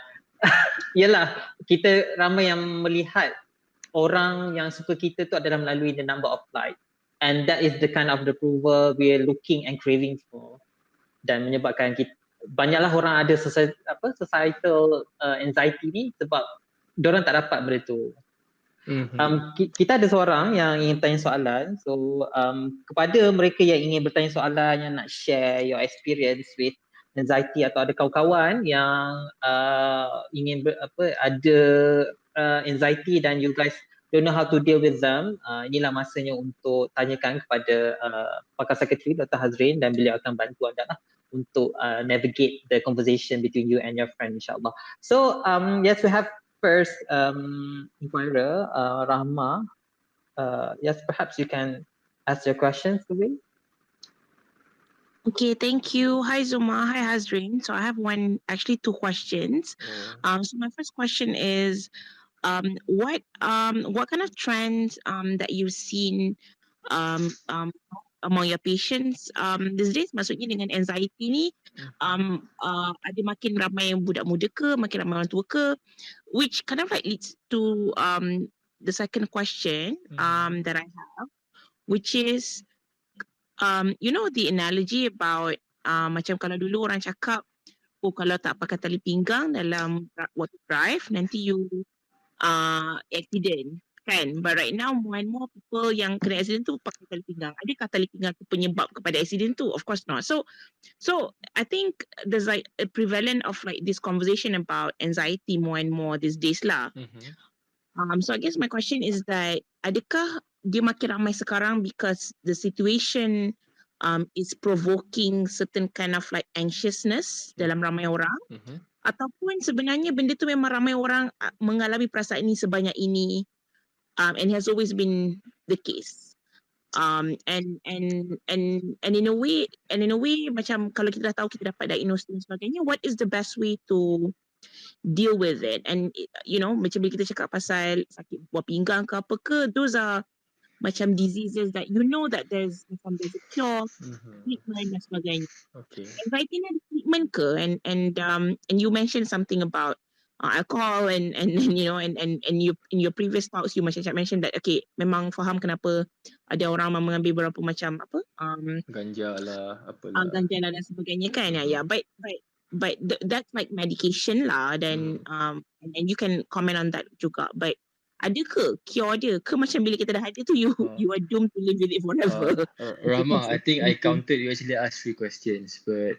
yelah, kita ramai yang melihat orang yang suka kita tu adalah melalui the number of likes, and that is the kind of the approval we are looking and craving for, dan menyebabkan kita, banyaklah orang ada societal anxiety ni sebab diorang tak dapat benda tu. Kita ada seorang yang ingin tanya soalan. So kepada mereka yang ingin bertanya soalan, yang nak share your experience with anxiety, atau ada kawan-kawan yang ingin ada anxiety dan you guys don't know how to deal with them, inilah masanya untuk tanyakan kepada pakar psikiatri Dr. Hazreen, dan beliau akan bantu anda lah untuk navigate the conversation between you and your friend, insyaAllah. So yes, we have first inquirer, Rahma. Yes, perhaps you can ask your questions to me. Okay, thank you. Hi Zuma, hi Hazreen. So I have actually two questions. So my first question is, what kind of trends that you've seen among your patients these days? Maksudnya dengan anxiety ni, ada makin ramai budak muda ke, makin ramai orang tua ke, which kind of like leads to the second question that I have, which is you know the analogy about macam kalau dulu orang cakap, oh kalau tak pakai tali pinggang dalam waktu drive nanti you accident kan, but right now more and more people yang kena accident tu pakai tali pinggang. Adakah tali pinggang tu penyebab kepada accident tu? Of course not. So I think there's like a prevalent of like this conversation about anxiety more and more these days lah. So I guess my question is that, adakah dia makin ramai sekarang because the situation is provoking certain kind of like anxiousness dalam ramai orang, ataupun sebenarnya benda tu memang ramai orang mengalami perasaan ini sebanyak ini, and has always been the case. And in a way macam kalau kita dah tahu, kita dapat diagnose dan sebagainya, what is the best way to deal with it? And you know, macam bila kita cakap pasal sakit buah pinggang ke apa ke, those are macam diseases that you know that there's a cure, treatment dan sebagainya. Okay. Anxiety ni ada treatment ke? And you mentioned something about alcohol and you know and you in your previous talks you mentioned that okay, memang faham kenapa ada orang mengambil beberapa macam Ganja lah, apalah. Ganja lah dan sebagainya kan. But that's like medication lah, then and you can comment on that juga. But ada ke cure dia ke, macam bila kita dah ada tu you are doomed to live with it forever? Rahma, I think I counted you actually asked 3 questions, but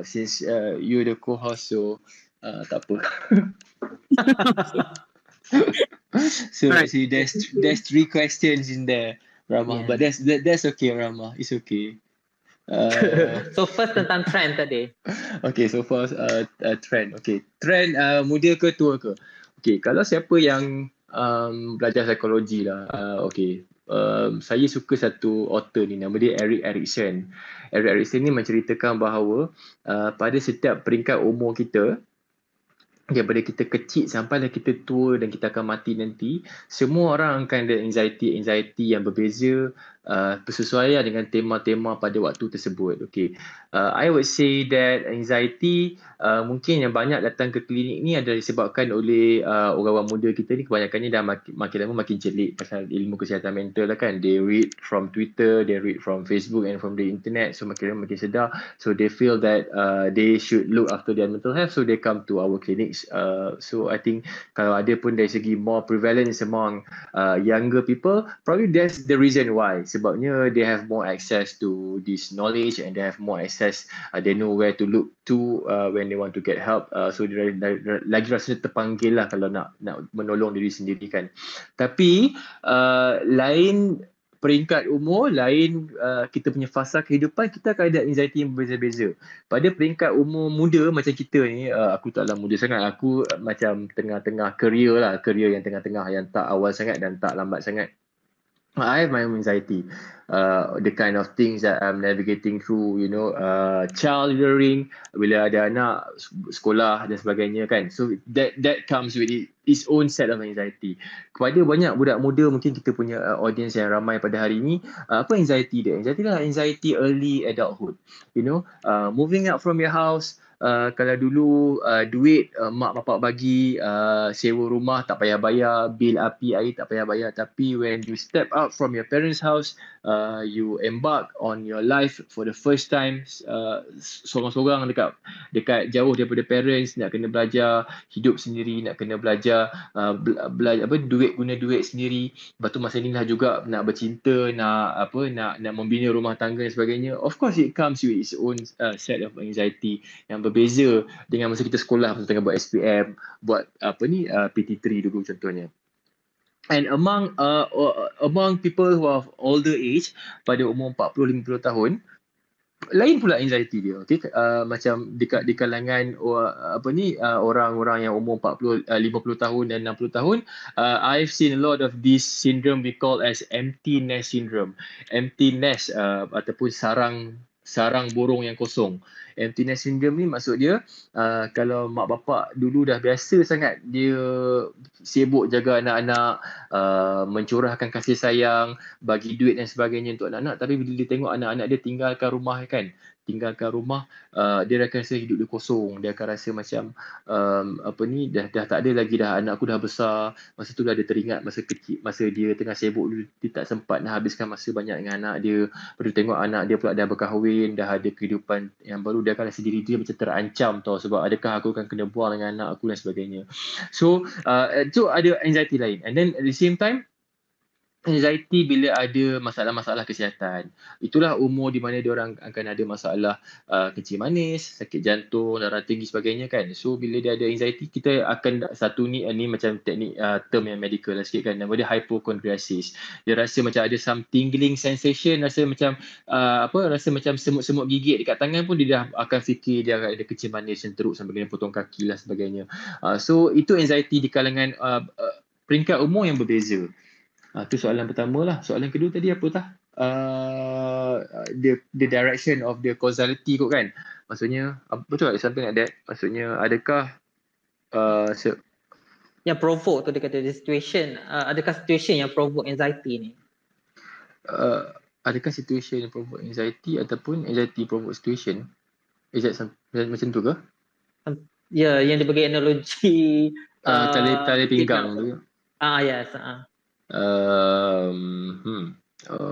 since you're the co-host, so tak apa. So actually there's 3 questions in there, Rahma, but that's okay, Rahma, it's okay. So first tentang trend tadi. Okay, so first trend. Okay, trend muda ke tua ke? Okay, kalau siapa yang belajar psikologi lah, saya suka satu author ni, nama dia Erik Erikson. Erik Erikson ni menceritakan bahawa pada setiap peringkat umur kita, daripada kita kecil sampailah kita tua dan kita akan mati nanti, semua orang akan ada anxiety yang berbeza, bersesuaian dengan tema-tema pada waktu tersebut. Okay, I would say that anxiety mungkin yang banyak datang ke klinik ni adalah disebabkan oleh orang-orang muda kita ni, kebanyakannya dah makin lama makin jelik pasal ilmu kesihatan mental lah kan. They read from Twitter, they read from Facebook and from the internet, so makin lama makin sedar, so they feel that they should look after their mental health, so they come to our clinics. So I think kalau ada pun dari segi more prevalence among younger people, probably that's the reason why. Sebabnya they have more access to this knowledge and they have more access, they know where to look to when they want to get help. So dia lagi rasanya terpanggil lah kalau nak menolong diri sendiri kan. Tapi lain peringkat umur, lain kita punya fasa kehidupan, kita akan ada anxiety yang berbeza-beza. Pada peringkat umur muda macam kita ni, aku taklah muda sangat, aku macam tengah-tengah career yang tengah-tengah, yang tak awal sangat dan tak lambat sangat. I have my own anxiety. The kind of things that I'm navigating through, child rearing, bila ada anak, sekolah dan sebagainya kan. So that comes with its own set of anxiety. Kepada banyak budak muda, mungkin kita punya audience yang ramai pada hari ini, apa anxiety dia? Anxiety early adulthood. Moving out from your house. Kalau dulu duit mak bapak bagi, sewa rumah tak payah bayar, bil api air tak payah bayar, tapi when you step out from your parents' house, you embark on your life for the first time, sorang-sorang dekat jauh daripada parents, nak kena belajar hidup sendiri, nak kena belajar guna duit sendiri. Lepas tu masa inilah juga nak bercinta, nak membina rumah tangga dan sebagainya. Of course it comes with its own set of anxiety yang berbeza dengan masa kita sekolah, masa tengah buat SPM, buat PT3 dulu contohnya. And among people who are older age, pada umur 40-50 tahun, lain pula anxiety dia. Okay? Macam di kalangan orang-orang yang umur 40, 50 tahun dan 60 tahun, I've seen a lot of this syndrome we call as empty nest syndrome. Empty nest ataupun sarang burung yang kosong. Empty nest syndrome ni maksud dia, kalau mak bapak dulu dah biasa sangat dia sibuk jaga anak-anak, mencurahkan kasih sayang, bagi duit dan sebagainya untuk anak-anak, tapi bila dia tengok anak-anak dia tinggalkan rumah, dia akan rasa hidup dia kosong. Dia akan rasa macam dah tak ada lagi dah, anak aku dah besar. Masa tu dah ada teringat masa kecil, masa dia tengah sibuk dulu, dia tak sempat nak habiskan masa banyak dengan anak dia. Baru tengok anak dia pula dah berkahwin, dah ada kehidupan yang baru, dia akan rasa diri dia macam terancam tau, sebab adakah aku akan kena buang dengan anak aku dan sebagainya. So ada anxiety lain. And then at the same time, anxiety bila ada masalah-masalah kesihatan. Itulah umur di mana diorang akan ada masalah kencing manis, sakit jantung, darah tinggi sebagainya kan. So bila dia ada anxiety, kita akan satu ni macam teknik term yang medical lah sikit kan, nama dia hypochondriasis. Dia rasa macam ada some tingling sensation, rasa macam semut-semut gigit dekat tangan pun, dia dah akan fikir dia akan ada kencing manis yang teruk sampai kena potong kaki lah sebagainya. So itu anxiety di kalangan peringkat umur yang berbeza. Itu soalan pertama lah. Soalan kedua tadi apa tah? The direction of the causality kot kan. Maksudnya, betul tak? Something like that. Maksudnya, adakah yang provoke tu, dia kata the situation, adakah situation yang provoke anxiety ni? Adakah situation yang provoke anxiety ataupun anxiety provoke situation? Is that macam tu ke? Ya, yang dia bagi analogi tali pinggang tu. Yes.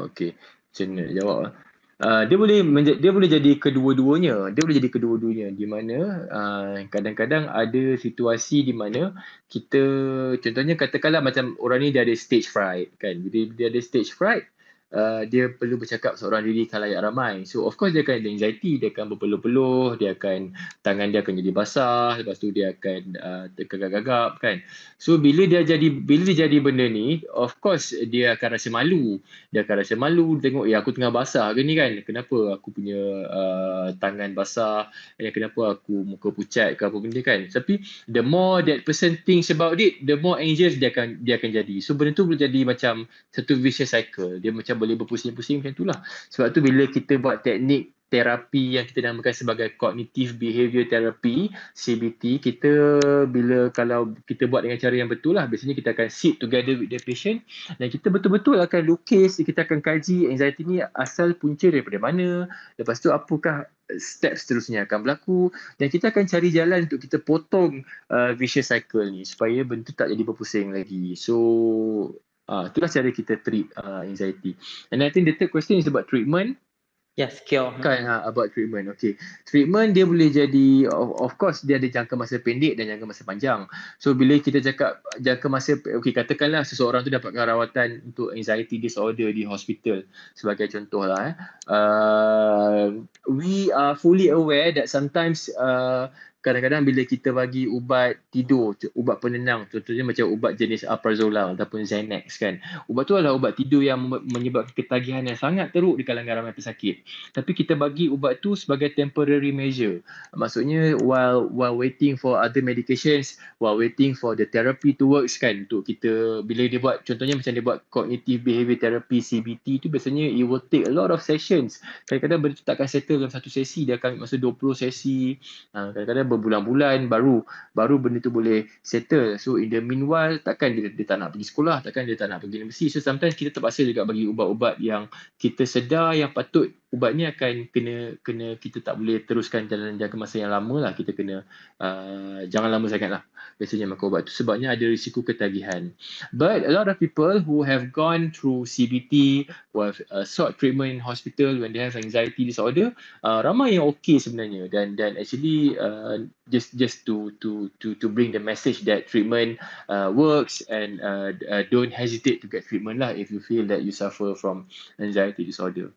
Okay, macam mana nak jawab lah. Dia boleh jadi kedua-duanya. Di mana kadang-kadang ada situasi di mana kita, contohnya katakanlah macam orang ni dia ada stage fright kan. Bila dia ada stage fright, dia perlu bercakap seorang diri khalayak ramai. So of course dia akan ada anxiety, dia akan berpeluh-peluh, tangan dia akan jadi basah, lepas tu dia akan tergagap-gagap kan. So bila dia jadi benda ni, of course dia akan rasa malu. Tengok aku tengah basah ke ni kan, kenapa aku punya tangan basah, kenapa aku muka pucat ke apa benda kan. Tapi the more that person thinks about it, the more anxious dia akan jadi. So benda tu boleh jadi macam satu vicious cycle. Dia macam boleh berpusing-pusing macam itulah. Sebab tu bila kita buat teknik terapi yang kita namakan sebagai cognitive behavior therapy, CBT, kalau kita buat dengan cara yang betul lah, biasanya kita akan sit together with the patient dan kita betul-betul akan lukis, kita akan kaji anxiety ni asal punca daripada mana, lepas tu apakah step seterusnya akan berlaku, dan kita akan cari jalan untuk kita potong vicious cycle ni supaya benda tak jadi berpusing lagi. So itulah cara kita treat anxiety. And I think the third question is about treatment. Yes, cure. Kan, about treatment. Okay. Treatment dia boleh jadi, of course dia ada jangka masa pendek dan jangka masa panjang. So bila kita cakap jangka masa, katakanlah seseorang tu dapatkan rawatan untuk anxiety disorder di hospital sebagai contoh lah. We are fully aware that sometimes kadang-kadang bila kita bagi ubat tidur, ubat penenang, contohnya macam ubat jenis alprazolam ataupun Xanax kan, ubat tu adalah ubat tidur yang menyebabkan ketagihan yang sangat teruk di kalangan ramai pesakit. Tapi kita bagi ubat tu sebagai temporary measure. Maksudnya while waiting for other medications, while waiting for the therapy to works kan, untuk kita bila dia buat, contohnya macam dia buat cognitive behavior therapy CBT tu, biasanya it will take a lot of sessions. Kadang-kadang benda tu takkan settle dalam satu sesi, dia akan masa 20 sesi, kadang-kadang berbulan-bulan baru benda tu boleh settle. So in the meanwhile, takkan dia tak nak pergi sekolah, takkan dia tak nak pergi universiti. So sometimes kita terpaksa juga bagi ubat-ubat yang kita sedar yang patut ubat ni akan kena kita tak boleh teruskan dalam jangka masa yang lama lah. Kita kena jangan lama sangat lah biasanya makan ubat tu, sebabnya ada risiko ketagihan. But a lot of people who have gone through CBT, who have sought treatment in hospital when they have anxiety disorder, ramai yang okay sebenarnya, dan actually just to bring the message that treatment works, and don't hesitate to get treatment lah if you feel that you suffer from anxiety disorder.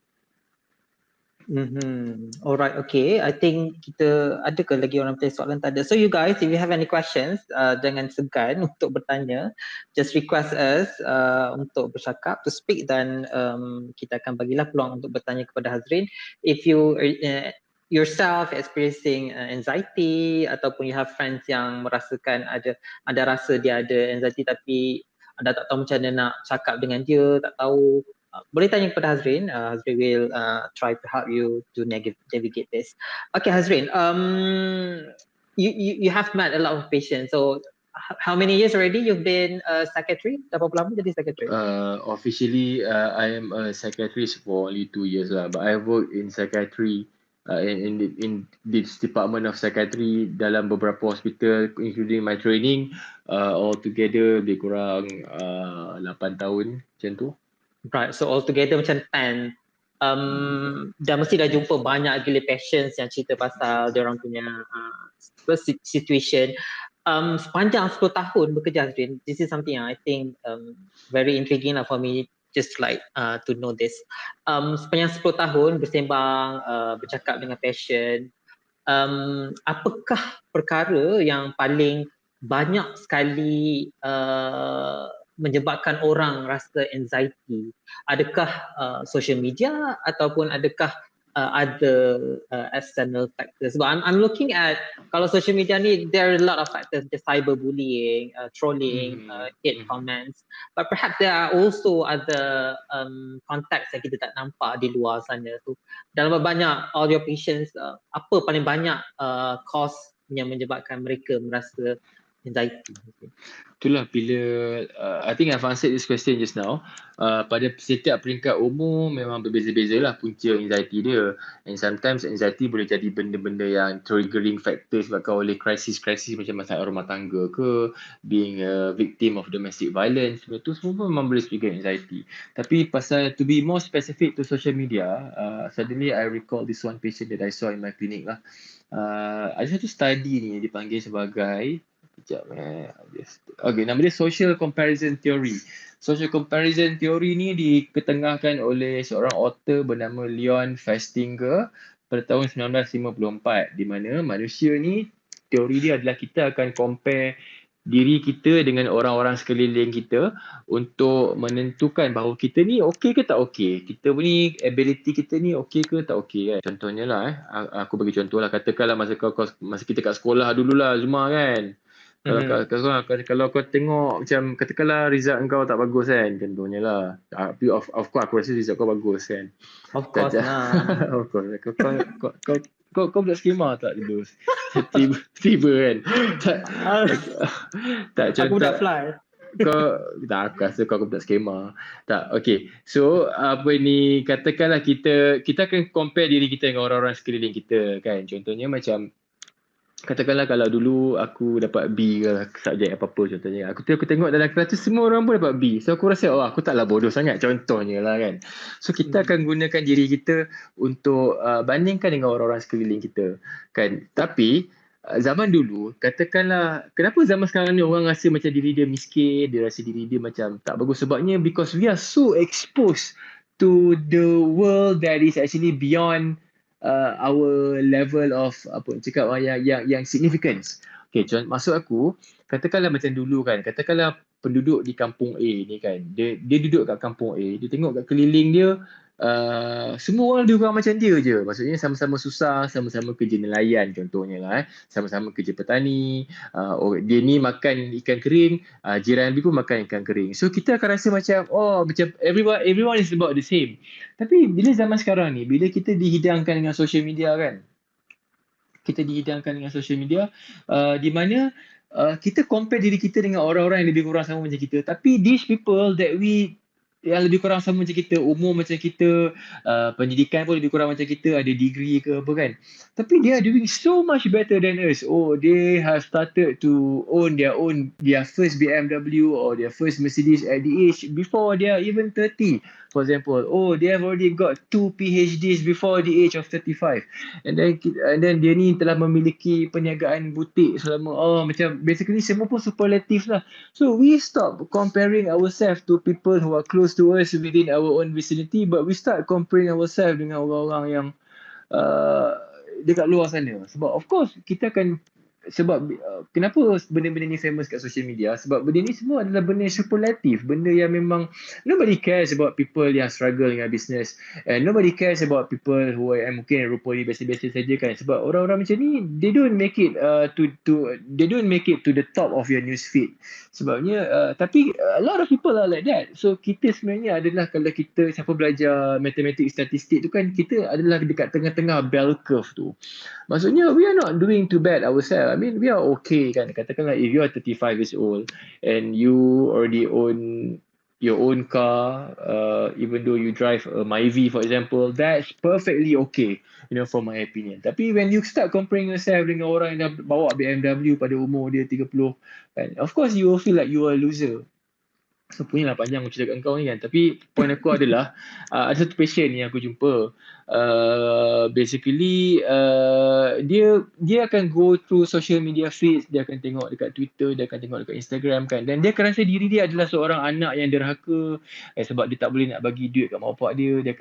Alright, okay. I think kita ada ke lagi orang bertanya soalan? Tak ada. So you guys, if you have any questions, jangan segan untuk bertanya. Just request us untuk bercakap, to speak, dan kita akan bagilah peluang untuk bertanya kepada Hazreen. If you yourself experiencing anxiety, ataupun you have friends yang merasakan ada rasa dia ada anxiety tapi anda tak tahu macam mana nak cakap dengan dia, tak tahu, boleh tanya kepada Hazreen. Hazreen will try to help you to navigate this. Okay, Hazreen, you have met a lot of patients. So how many years already you've been a psychiatrist? Dah berapa lama jadi psychiatrist? Officially, I am a psychiatrist for only 2 years lah, but I work in psychiatry in this department of psychiatry dalam beberapa hospital, including my training. Altogether lebih kurang 8 tahun macam tu. Right, so altogether macam 10. Dah mesti dah jumpa banyak gila patients yang cerita pasal diorang punya situation. Sepanjang 10 tahun bekerja, Hazreen, this is something yang I think very intriguing lah for me, just like to know this. Sepanjang 10 tahun bersembang, bercakap dengan patient, apakah perkara yang paling banyak sekali menyebabkan orang rasa anxiety? Adakah social media, ataupun adakah other external factors? But I'm looking at, kalau social media ni, there are a lot of factors, just cyberbullying, trolling, hate comments, but perhaps there are also other contexts yang kita tak nampak di luar sana. So dalam banyak all your patients, apa paling banyak cause yang menyebabkan mereka merasa anxiety? Itulah bila I think I've answered this question just now. Pada setiap peringkat umur memang berbeza-beza lah punca anxiety dia, and sometimes anxiety boleh jadi benda-benda yang triggering factor sebabkan oleh krisis macam masalah rumah tangga ke, being a victim of domestic violence, itu semua memang boleh trigger anxiety. Tapi pasal to be more specific to social media, suddenly I recall this one patient that I saw in my clinic lah. Ada satu study ni dipanggil sebagai nama dia social comparison theory. Social comparison theory ni diketengahkan oleh seorang author bernama Leon Festinger pada tahun 1954, di mana manusia ni, teori dia adalah kita akan compare diri kita dengan orang-orang sekeliling kita untuk menentukan bahawa kita ni okey ke tak okey, kita ni ability kita ni okey ke tak okey kan. Contohnya lah aku bagi contoh lah, katakanlah masa kita kat sekolah dululah Zuma kan. Kalau kau tengok macam katakanlah result kau tak bagus kan, contohnya lah, of course aku rasa result kau bagus kan, Of course lah. of course kau budak skema tak dulu tiba kan tak Aku contoh budak fly. aku rasa kau budak skema tak. Okay, so apa ni, katakanlah kita akan compare diri kita dengan orang-orang sekeliling kita kan. Contohnya macam katakanlah kalau dulu aku dapat B ke subjek apa-apa, contohnya aku tengok dalam kelas tu semua orang pun dapat B, so aku rasa aku taklah bodoh sangat, contohnya lah kan. So kita akan gunakan diri kita untuk bandingkan dengan orang-orang sekeliling kita kan. Tapi zaman dulu, katakanlah kenapa zaman sekarang ni orang rasa macam diri dia miskin, dia rasa diri dia macam tak bagus, sebabnya because we are so exposed to the world that is actually beyond our level of apa cakap yang significance. Okay, maksud aku, katakanlah macam dulu kan, katakanlah penduduk di kampung A ni kan, dia duduk kat kampung A, dia tengok kat keliling dia, semua orang lebih kurang macam dia je. Maksudnya sama-sama susah, sama-sama kerja nelayan contohnya lah, sama-sama kerja petani, dia ni makan ikan kering, jiran dia pun makan ikan kering. So kita akan rasa macam, macam everyone is about the same. Tapi bila zaman sekarang ni, bila kita dihidangkan dengan social media kan, di mana kita compare diri kita dengan orang-orang yang lebih kurang sama macam kita. Tapi these people yang lebih kurang sama macam kita, umur macam kita, pendidikan pun lebih kurang macam kita, ada degree ke apa kan. Tapi they are doing so much better than us. They have started to own their first BMW or their first Mercedes at the age before they are even 30. For example, they have already got 2 PhDs before the age of 35. And then dia ni telah memiliki perniagaan butik selama, macam basically semua pun superlative lah. So we stop comparing ourselves to people who are close to us within our own vicinity, but we start comparing ourselves dengan orang-orang yang dekat luar sana. Sebab of course kita akan, sebab kenapa benda-benda ni famous kat social media, sebab benda ni semua adalah benda yang superlatif, benda yang memang nobody cares about people yang struggle dengan business, and nobody cares about people who mungkin rupa ni biasa-biasa saja kan, sebab orang-orang macam ni they don't make it to the top of your news feed sebabnya, tapi a lot of people are like that. So kita sebenarnya adalah, kalau kita siapa belajar matematik statistik tu kan, kita adalah dekat tengah-tengah bell curve tu. Maksudnya we are not doing too bad ourselves. I mean, we are okay kan. Katakanlah if you are 35 years old and you already own your own car, even though you drive a Myvi for example, that's perfectly okay, from my opinion. Tapi when you start comparing yourself dengan orang yang dah bawa BMW pada umur dia 30 kan, of course you will feel like you are a loser. So punyalah panjang aku cerita kat kau ni kan. Tapi point aku adalah ada satu patient yang aku jumpa, basically dia akan go through social media feeds, dia akan tengok dekat Twitter, dia akan tengok dekat Instagram kan, dan dia akan rasa diri dia adalah seorang anak yang derhaka, sebab dia tak boleh nak bagi duit kat mak bapak dia. Dia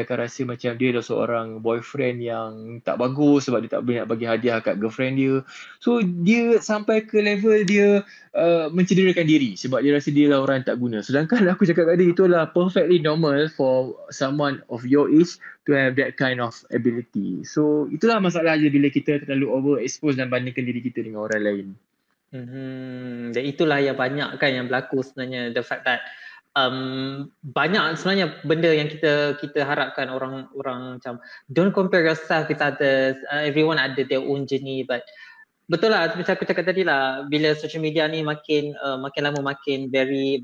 akan rasa macam dia adalah seorang boyfriend yang tak bagus sebab dia tak boleh nak bagi hadiah kat girlfriend dia. So dia sampai ke level dia mencederakan diri sebab dia rasa dia lah orang tak guna. Sedangkan aku cakap kat dia, itulah perfectly normal for someone of your age to have that kind of ability. So itulah masalah je bila kita terlalu overexpose dan bandingkan diri kita dengan orang lain. Dan itulah yang banyak kan yang berlaku sebenarnya, the fact that banyak sebenarnya benda yang kita harapkan orang macam don't compare yourself with others, everyone ada their own journey, but betul lah macam aku cakap tadi lah, bila social media ni makin lama makin very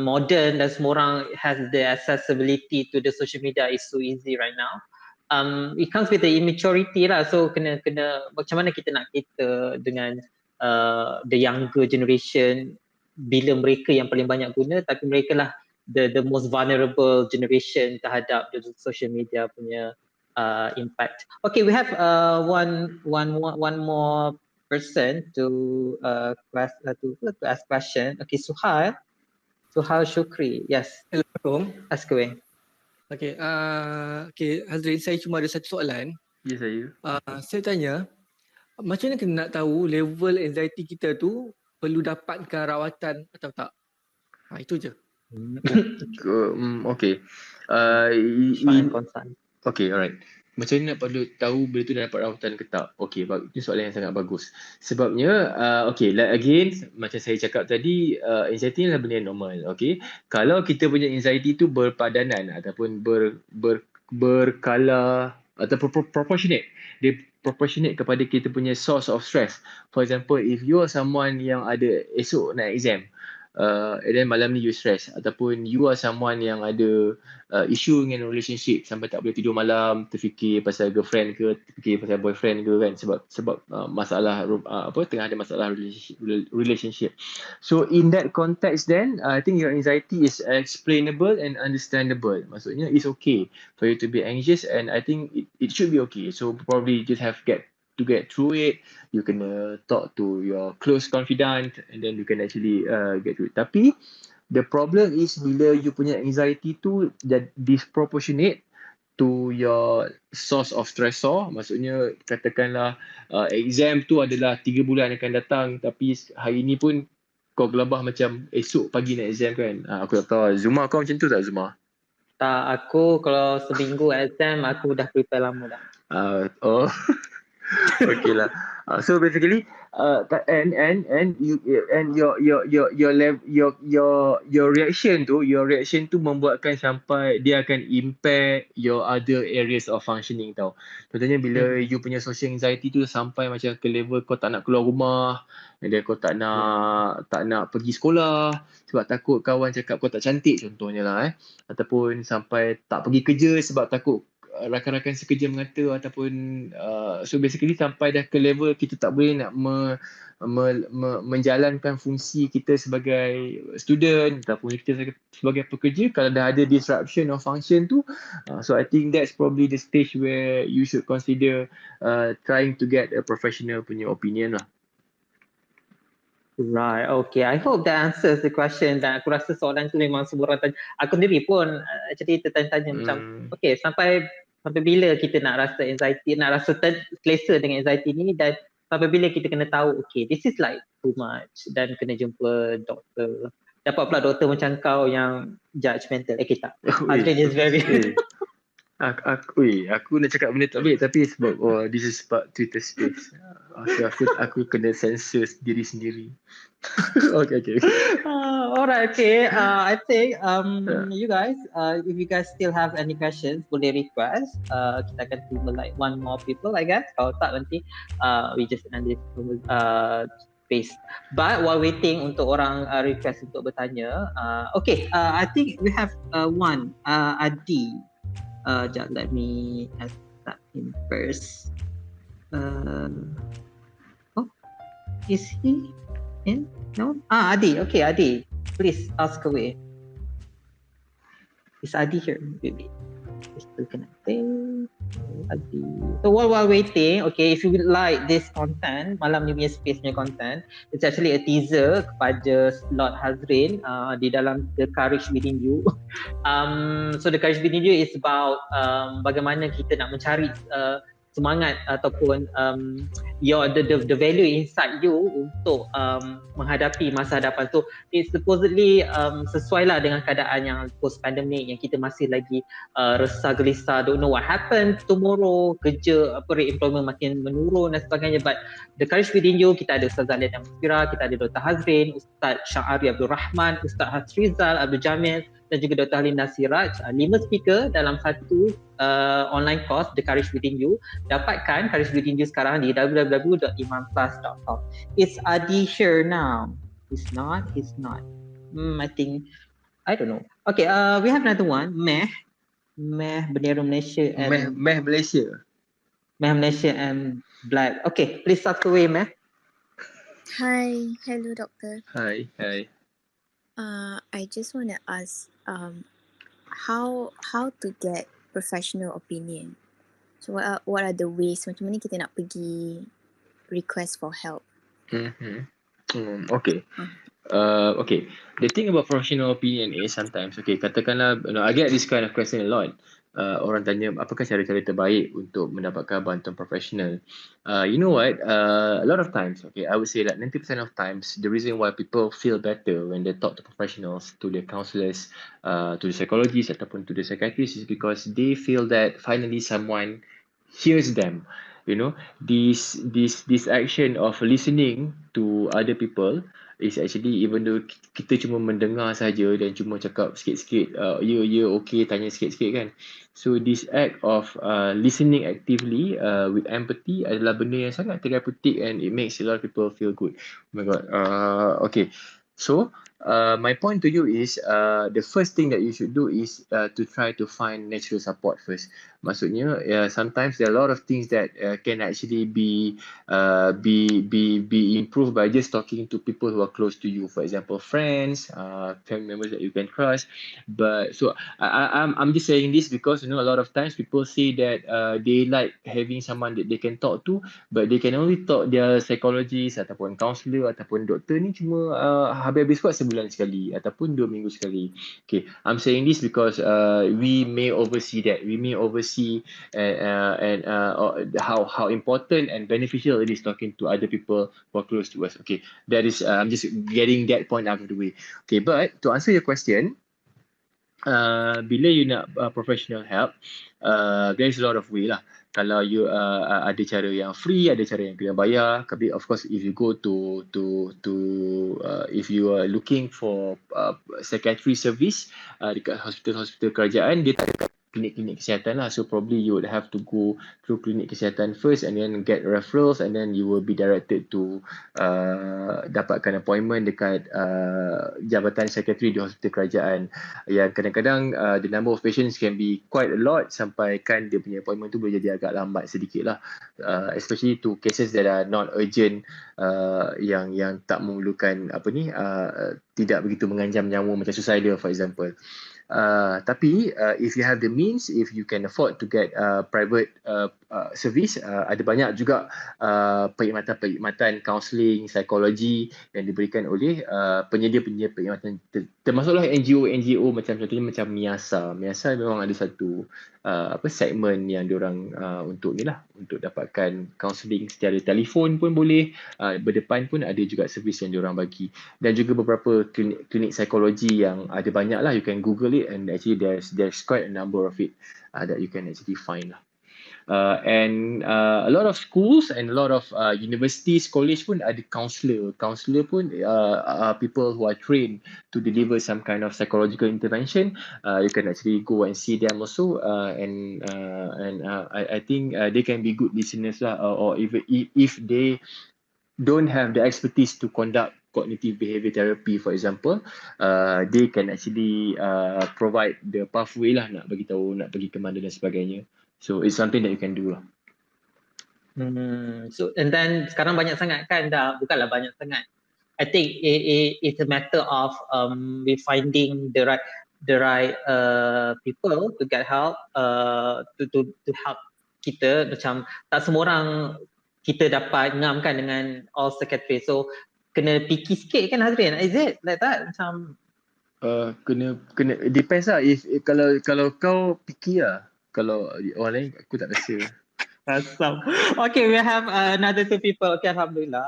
modern dan semua orang has the accessibility to the social media is so easy right now. It comes with the immaturity lah, so kena macam mana kita nak cater dengan the younger generation bila mereka yang paling banyak guna, tapi mereka lah the most vulnerable generation terhadap the social media punya impact. Okay, we have one more person to ask question. Okay, Suhail Shukri. Yes. Assalamualaikum. Ask away. Okay, Hazreen, saya cuma ada satu soalan. Ya, saya. Saya tanya, macam mana kita nak tahu level anxiety kita tu perlu dapatkan rawatan atau tak? Itu je. Okay. Okay, alright. Macam mana nak perlu tahu bila tu dah dapat rawatan ke tak? Okay, itu soalan yang sangat bagus. Sebabnya, again, macam saya cakap tadi, anxiety adalah benda yang normal. Okay, kalau kita punya anxiety tu berpadanan ataupun berkala ataupun proportionate, dia proportionate kepada kita punya source of stress. For example, if you are someone yang ada esok nak exam, and then malam ni you stress, ataupun you are someone yang ada issue dengan relationship sampai tak boleh tidur malam, terfikir pasal girlfriend ke, terfikir pasal boyfriend ke kan, sebab masalah tengah ada masalah relationship. So in that context then, I think your anxiety is explainable and understandable. Maksudnya it's okay for you to be anxious, and I think it should be okay. So probably just have to get through it. You can talk to your close confidant, and then you can actually get through it. Tapi the problem is bila you punya anxiety tu disproportionate to your source of stressor. Maksudnya katakanlah exam tu adalah 3 bulan akan datang, tapi hari ni pun kau gelabah macam esok pagi nak exam kan. Aku tak tahu Zuma kau macam tu tak Zuma? Tak, aku kalau seminggu exam aku dah prepare lama dah. Oh. Okay lah. So basically, and your reaction tu membuatkan sampai dia akan impact your other areas of functioning tau. Contohnya bila you punya social anxiety tu sampai macam ke level kau tak nak keluar rumah, dan kau tak nak pergi sekolah sebab takut kawan cakap kau tak cantik contohnya lah ataupun sampai tak pergi kerja sebab takut rakan-rakan sekerja mengata ataupun so basically sampai dah ke level kita tak boleh nak menjalankan fungsi kita sebagai student ataupun kita sebagai pekerja kalau dah ada disruption of function tu. So I think that's probably the stage where you should consider trying to get a professional punya opinion lah. Right, okay. I hope that answers the question. Dan aku rasa soalan tu memang semua orang tanya. Aku sendiri pun actually tertanya-tanya macam, okay, sampai bila kita nak rasa anxiety, nak rasa selesa dengan anxiety ni, dan sampai bila kita kena tahu, okay, this is like too much dan kena jumpa doktor. Dapat pula doktor macam kau yang judgemental. Okay, tak. Hazreen is very... Aku nak cakap benda tak baik tapi sebab this is part Twitter space. Aku kena censor diri sendiri. Okay. Alright, okay. I think you guys, if you guys still have any questions, boleh request. Kita akan terima like one more people, I guess. Kalau tak nanti we just end this space. But while waiting untuk orang request untuk bertanya, okay, I think we have one, Adi. Just let me ask that in first. Is he in? No? Adi. Okay, Adi. Please ask away. Is Adi here? Maybe. He's still connecting. Adi. So while waiting, okay, if you would like this content, malam ni punya space punya content, it's actually a teaser kepada slot Hazreen di dalam The Courage Within You. So The Courage Within You is about bagaimana kita nak mencari semangat ataupun the value inside you untuk menghadapi masa hadapan tu. It supposedly sesuai lah dengan keadaan yang post pandemic yang kita masih lagi resah gelisah, don't know what happen tomorrow, kerja rate employment makin menurun dan sebagainya. But The Courage Within You, kita ada Ustaz Zalia dan Muskira, kita ada Dr. Hazreen, Ustaz Syahari Abdul Rahman, Ustaz Hasrizal Abdul Jamil dan juga Dr. Halinda Siraj. 5 speaker dalam satu online course The Courage Within You. Dapatkan Courage Within You sekarang di www.imanplus.com. Is Adi here now? He's not. I think, I don't know. Okay, we have another one. Meh Bendera Malaysia and Meh Malaysia. Meh Malaysia and Black. Okay, please start away, Meh. Hi, hello doctor. Hi. I just want to ask, how to get professional opinion. So what are the ways? Macam mana kita nak pergi request for help? Okay. Okay. The thing about professional opinion is sometimes, okay, katakanlah, I get this kind of question a lot. Orang tanya, apakah cara-cara terbaik untuk mendapatkan bantuan profesional? You know what? A lot of times, okay, I would say that 90% of times, the reason why people feel better when they talk to professionals, to the counsellors, to the psychologists ataupun to the psychiatrists is because they feel that finally someone hears them. You know, this action of listening to other people is actually, even though kita cuma mendengar saja dan cuma cakap sikit-sikit, okay, tanya sikit-sikit kan. So this act of listening actively with empathy adalah benda yang sangat therapeutic and it makes a lot of people feel good. Oh my god. Okay. So my point to you is the first thing that you should do is to try to find natural support first. Maksudnya sometimes there are a lot of things that can actually be improved by just talking to people who are close to you. For example, friends, family members that you can trust. But so I'm just saying this because a lot of times people say that they like having someone that they can talk to, but they can only talk their psychologist ataupun counselor ataupun doktor ni cuma habis-habis kuat sebulan sekali ataupun 2 minggu sekali. Okay, I'm saying this because we may oversee that. We may oversee how important and beneficial it is talking to other people who are close to us. Okay, that is I'm just getting that point out of the way. Okay, but to answer your question, bila you nak professional help, there's a lot of way lah. Kalau you ada cara yang free, ada cara yang kena bayar. Tapi of course, if you go to if you are looking for psychiatry service dekat hospital kerajaan, dia tak dekat klinik-klinik kesihatan lah. So probably you would have to go through klinik kesihatan first and then get referrals and then you will be directed to dapatkan appointment dekat jabatan psychiatry di hospital kerajaan. Yang kadang-kadang the number of patients can be quite a lot sampai kan dia punya appointment tu boleh jadi agak lambat sedikit lah. Especially to cases that are not urgent, yang tak memerlukan tidak begitu mengancam nyawa macam suicidal for example. Tapi if you have the means, if you can afford to get private service, ada banyak juga perkhidmatan counselling, psikologi yang diberikan oleh penyedia-penyedia perkhidmatan, termasuklah NGO macam contohnya macam MIASA. MIASA memang ada satu segmen yang diorang untuk ni lah, untuk dapatkan counselling secara telefon pun boleh, berdepan pun ada juga servis yang diorang bagi, dan juga beberapa klinik psikologi yang ada banyak lah, you can Google it and actually there's quite a number of it that you can actually find lah. And a lot of schools and a lot of universities, college pun ada counselor pun people who are trained to deliver some kind of psychological intervention. You can actually go and see them also, and I think they can be good listeners lah, or if they don't have the expertise to conduct cognitive behavior therapy for example, they can actually provide the pathway lah, nak bagi tahu nak pergi ke mana dan sebagainya. So it's something that you can do lah. So and then sekarang banyak sangat kan, bukanlah banyak sangat. I think it's a matter of we finding the right people to get help, to help kita. Macam tak semua orang kita dapat ngam kan dengan all psychiatrist. So kena picky sikit kan Hazreen? Is it like that? Macam kena depends lah. Kalau kau picky lah. Kalau orang lain aku tak rasa. Awesome. Okay, we have another 2 people. Okay, Alhamdulillah.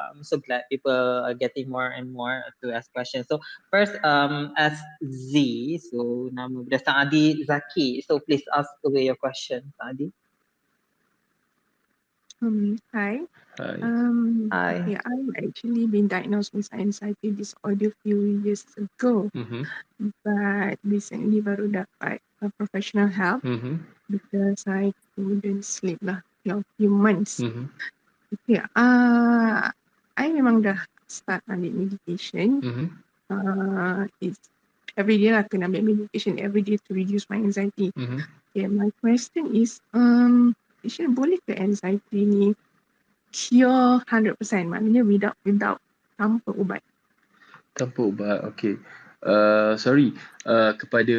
I'm so glad people are getting more and more to ask questions. So first, as Z, so nama berdasarkan Adi Zaki. So please ask away your question, Adi. Hi. Hi. Yeah, I've actually been diagnosed with anxiety disorder a few years ago, but recently baru dapat professional help because I couldn't sleep lah for a few months. Okay, I memang dah start ambil medication. It's every day lah kena ambil medication every day to reduce my anxiety. Okay, my question is, boleh ke anxiety ni cure 100%, maknanya without tanpa ubat? Tanpa ubat, okay. Sorry, kepada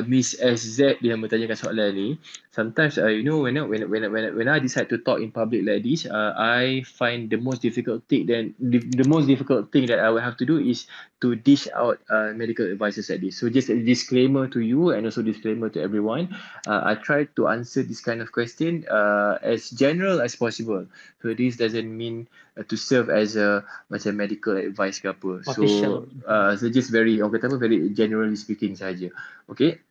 Miss SZ yang bertanyakan soalan ni, sometimes when I decide to talk in public like this, I find the most difficult thing that I will have to do is to dish out medical advices like this. So just a disclaimer to you and also disclaimer to everyone. I try to answer this kind of question as general as possible. So this doesn't mean to serve as a macam medical advice ke apa. So just very very generally speaking saja. Okay.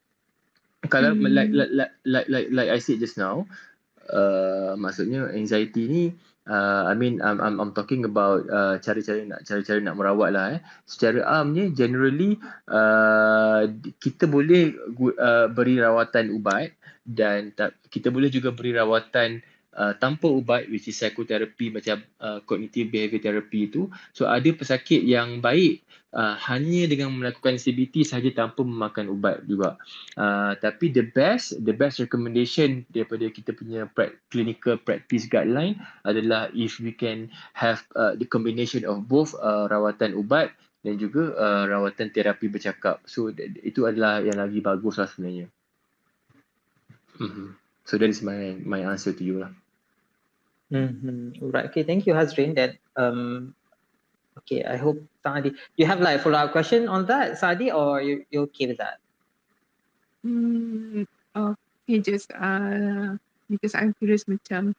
Kalau like I said just now, maksudnya anxiety ni, I'm talking about cara-cara nak merawat lah. Secara amnya generally kita boleh beri rawatan ubat dan kita boleh juga beri rawatan tanpa ubat, which is psychotherapy macam cognitive behavior therapy itu. So ada pesakit yang baik hanya dengan melakukan CBT sahaja tanpa memakan ubat juga. Tapi the best recommendation daripada kita punya clinical practice guideline adalah if we can have the combination of both rawatan ubat dan juga rawatan terapi bercakap. So itu adalah yang lagi bagus lah sebenarnya. So that is my answer to you lah. Right. Okay. Thank you, Hazreen. That okay. I hope Saadi, you have like follow-up question on that, Saadi, or you okay with that? Okay, just because I'm curious macam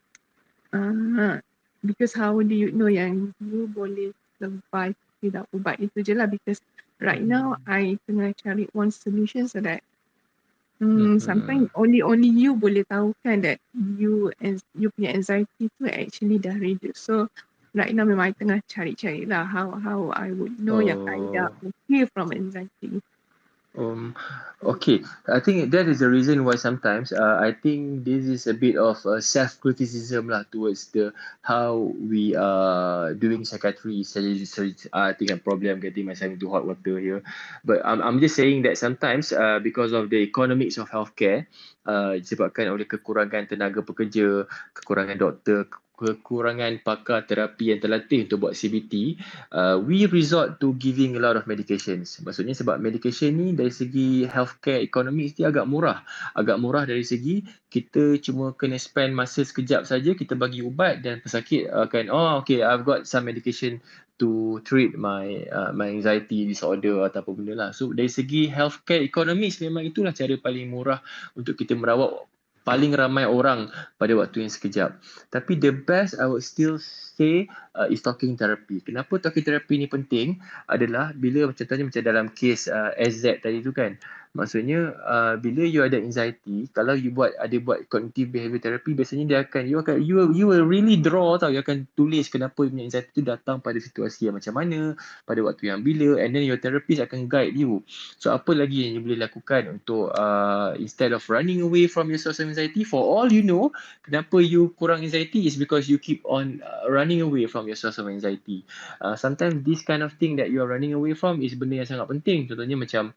because how do you know yang you boleh survive without ubat itu je lah, because right now I tengah cari one solution so that sometimes only you boleh tahu kan that you punya anxiety tu actually dah reduce. So right now memang I tengah cari lah how I would know yang I dah okay from anxiety. Okay, I think that is the reason why sometimes I think this is a bit of self-criticism lah towards how we are doing psychiatry. I think I'm probably getting myself into hot water here, but I'm just saying that sometimes because of the economics of healthcare, disebabkan oleh kekurangan tenaga pekerja, kekurangan doktor, kekurangan pakar terapi yang terlatih untuk buat CBT, we resort to giving a lot of medications. Maksudnya sebab medication ni dari segi healthcare economics dia agak murah. Agak murah dari segi kita cuma kena spend masa sekejap saja, kita bagi ubat dan pesakit akan, okay, I've got some medication to treat my anxiety disorder atau apa benda lah. So dari segi healthcare economics memang itulah cara paling murah untuk kita merawat paling ramai orang pada waktu yang sekejap. Tapi the best I would still say is talking therapy. Kenapa talking therapy ni penting adalah bila contohnya macam dalam case SZ tadi tu kan. Maksudnya bila you ada anxiety, kalau you buat cognitive behavior therapy, biasanya you will really draw tau, you akan tulis kenapa you punya anxiety tu datang pada situasi yang macam mana, pada waktu yang bila, and then your therapist akan guide you. So apa lagi yang you boleh lakukan untuk instead of running away from your source of anxiety, for all you know, kenapa you kurang anxiety is because you keep on running away from your source of anxiety. Sometimes this kind of thing that you are running away from is benda yang sangat penting. Contohnya macam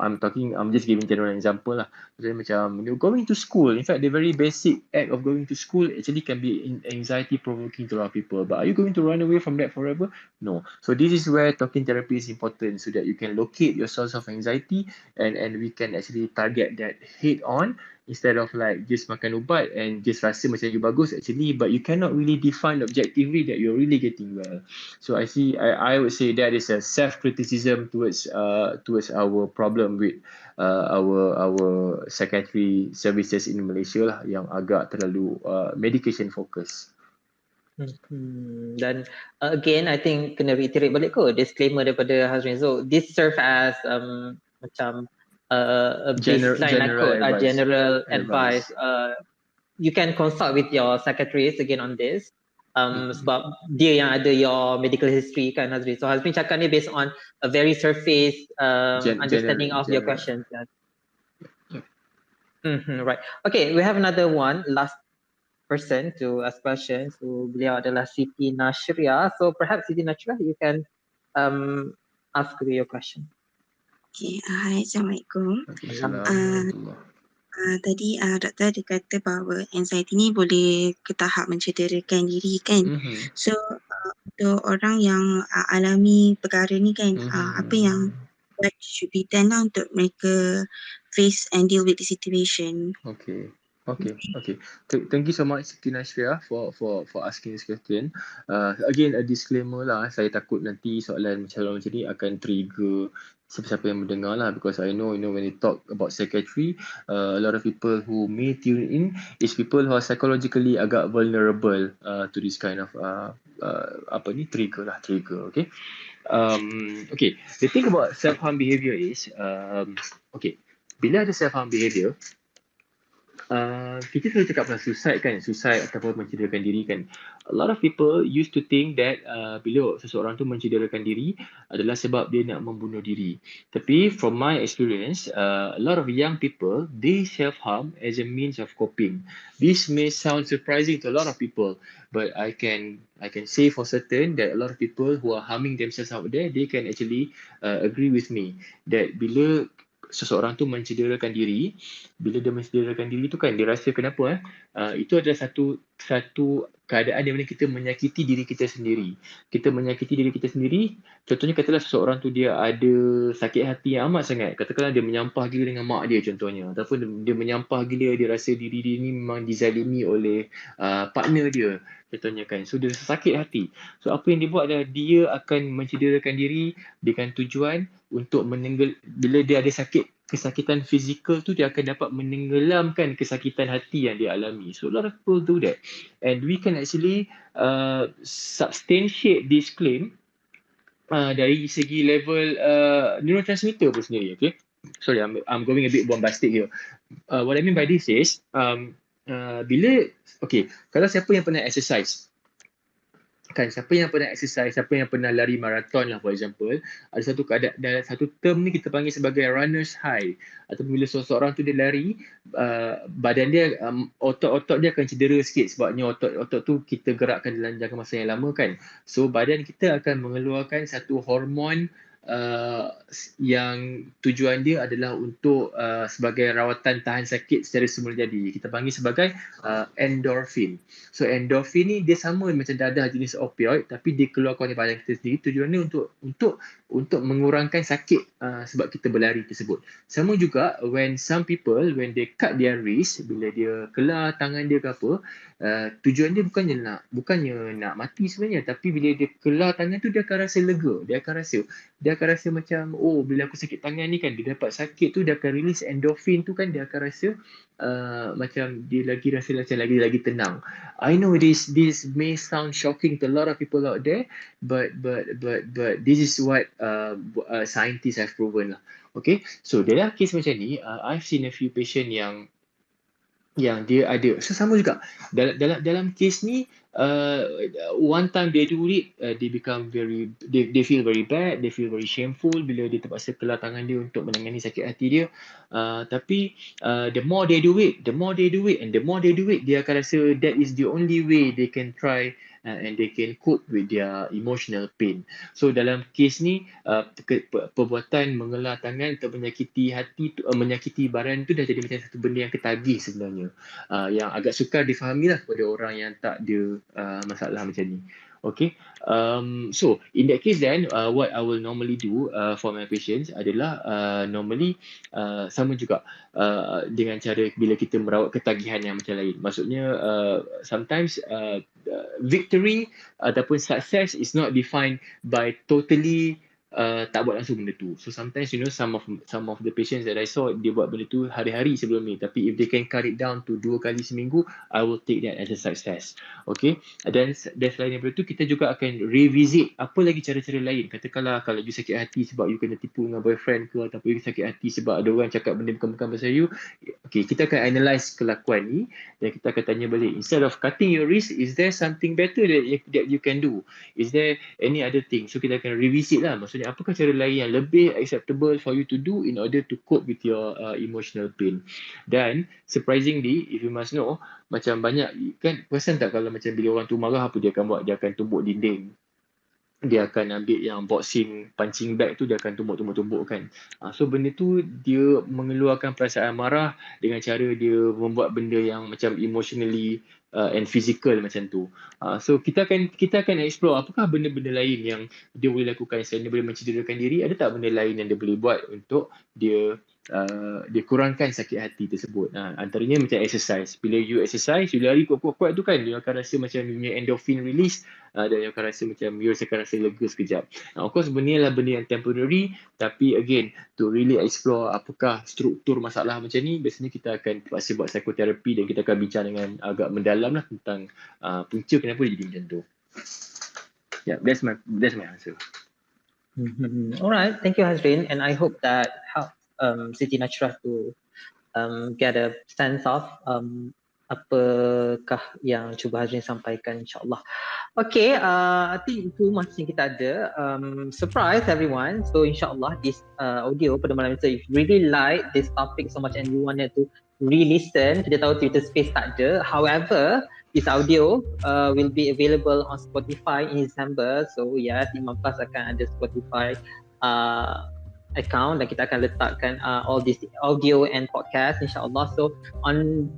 I'm just giving general example lah. Contohnya macam you're going to school. In fact, the very basic act of going to school actually can be anxiety provoking to a lot of people. But are you going to run away from that forever? No. So this is where talking therapy is important, so that you can locate your source of anxiety and we can actually target that head on, instead of like just makan ubat and just rasa macam you bagus actually, but you cannot really define objectively that you're really getting well. So I would say that is a self-criticism towards our problem with our psychiatry services in Malaysia lah, yang agak terlalu medication focus. Dan again, I think kena reiterate balik disclaimer daripada Hazreen. So this serve as macam a baseline general advice. You can consult with your psychiatrist again on this. Sebab dia yang ada your medical history kan, Hazreen. So Hazreen cakap ni based on a very surface understanding of your questions. Right. Okay, we have another one, last person to ask questions. So beliau adalah Siti Nashria. So perhaps Siti Nashria, you can ask your question. Okay, hai, Assalamualaikum. Tadi doktor dia kata bahawa anxiety ni boleh ke tahap mencederakan diri kan. So untuk orang yang alami perkara ni kan, apa yang what should be done lah untuk mereka face and deal with the situation. Okay. Thank you so much, Siti Nashria, for asking this question. Again, a disclaimer lah. Saya takut nanti soalan macam ni akan trigger siapa-siapa yang mendengar lah, because I know when you talk about psychiatry, a lot of people who may tune in is people who are psychologically agak vulnerable to this kind of trigger. Okay. Okay. The thing about self-harm behavior is, okay, bila ada self-harm behavior, kita selalu cakap pasal suicide ataupun mencederakan diri kan. A lot of people used to think that bila seseorang tu mencederakan diri adalah sebab dia nak membunuh diri. Tapi from my experience, a lot of young people, they self-harm as a means of coping. This may sound surprising to a lot of people, but I can say for certain that a lot of people who are harming themselves out there, they can actually agree with me that bila seseorang tu mencederakan diri, bila dia mencederakan diri tu kan, dia rasa kenapa itu adalah satu keadaan di mana kita menyakiti diri kita sendiri. Kita menyakiti diri kita sendiri, contohnya katalah seseorang tu dia ada sakit hati yang amat sangat, katakanlah dia menyampah gila dengan mak dia contohnya, ataupun dia menyampah gila, dia rasa diri dia ni memang dizalimi oleh partner dia contohnya kan, so dia sakit hati. So apa yang dia buat adalah dia akan mencederakan diri dengan tujuan untuk bila dia ada kesakitan fizikal tu, dia akan dapat menenggelamkan kesakitan hati yang dia alami. So a lot of people do that, and we can actually substantiate this claim dari segi level neurotransmitter pun sendiri. Okay, sorry, I'm going a bit bombastic here. What I mean by this is kalau siapa yang pernah exercise kan, siapa yang pernah lari maraton lah for example, ada satu term ni kita panggil sebagai runner's high, ataupun bila seseorang tu dia lari, badan dia, otot-otot dia akan cedera sikit sebabnya otot tu kita gerakkan dalam jangka masa yang lama kan, so badan kita akan mengeluarkan satu hormon yang tujuan dia adalah untuk sebagai rawatan tahan sakit secara semula jadi. Kita panggil sebagai endorfin. So endorfin ni dia sama macam dadah jenis opioid, tapi dia keluarkan oleh badan kita sendiri. Tujuannya untuk mengurangkan sakit sebab kita berlari tersebut. Sama juga when some people, when they cut their wrist, bila dia kelar tangan dia ke apa, tujuan dia bukannya nak mati sebenarnya, tapi bila dia kelar tangan tu dia akan rasa lega, dia akan rasa macam, oh bila aku sakit tangan ni kan, dia dapat sakit tu, dia akan release endorphin tu kan, dia akan rasa macam dia lagi rasa macam lagi tenang. I know this may sound shocking to a lot of people out there, but this is what scientists have proven lah. Okay, so dalam kes macam ni, I've seen a few patient yang dia ada, so sama juga dalam kes ni, one time they do it, they feel very bad, they feel very shameful bila dia terpaksa kelar tangan dia untuk menangani sakit hati dia, tapi the more they do it, dia akan rasa that is the only way they can try and they can cope with their emotional pain. So dalam kes ni, perbuatan mengelar tangan atau menyakiti hati, menyakiti badan tu dah jadi macam satu benda yang ketagih sebenarnya, yang agak sukar difahami lah kepada orang yang tak ada masalah macam ni. Okay, so in that case then, what I will normally do for my patients adalah normally sama juga dengan cara bila kita merawat ketagihan yang macam lain. Maksudnya sometimes victory ataupun success is not defined by totally tak buat langsung benda tu. So sometimes some of the patients that I saw, dia buat benda tu hari-hari sebelum ni, tapi if they can cut it down to 2 kali seminggu, I will take that as a success. Okay, dan selain daripada tu, kita juga akan revisit apa lagi cara-cara lain. Katakanlah kalau you sakit hati sebab you kena tipu dengan boyfriend ke, ataupun you sakit hati sebab ada orang cakap benda bukan-bukan pasal you, okay, kita akan analyse kelakuan ni dan kita akan tanya balik, instead of cutting your wrist, is there something better that you can do? Is there any other thing? So kita akan revisit lah, maksudnya apakah cara lain yang lebih acceptable for you to do in order to cope with your emotional pain. Dan surprisingly, if you must know, macam banyak kan, perasan tak kalau macam bila orang tu marah, apa dia akan buat? Dia akan tumbuk dinding, dia akan ambil yang boxing punching bag tu, dia akan tumbuk kan. So benda tu dia mengeluarkan perasaan marah dengan cara dia membuat benda yang macam emotionally and physical macam tu. So kita akan explore apakah benda-benda lain yang dia boleh lakukan selain dia boleh mencederakan diri. Ada tak benda lain yang dia boleh buat untuk dia kurangkan sakit hati tersebut. Antaranya macam exercise. Bila you exercise, you lari kuat-kuat tu kan, you akan rasa macam you punya endorphin release, dan you akan rasa macam you akan rasa lega sekejap. Of course benda ni adalah benda yang temporary, tapi again, to really explore apakah struktur masalah macam ni, biasanya kita akan terpaksa buat psikoterapi dan kita akan bincang dengan agak mendalam lah tentang punca kenapa dia jadi macam tu. Yeah, that's my answer. Alright, thank you Hazreen, and I hope that helped Siti Najrah to get a sense of apakah yang cuba Hazreen sampaikan, insyaAllah. Okay, I think itu masa yang kita ada. Surprise everyone. So insyaAllah this audio pada malam ini, if you really like this topic so much and you wanted to re-listen, kita tahu Twitter Space tak ada. However, this audio will be available on Spotify in December. So yes, IMAN Plus akan ada Spotify account dan kita akan letakkan all this audio and podcast insyaAllah. So on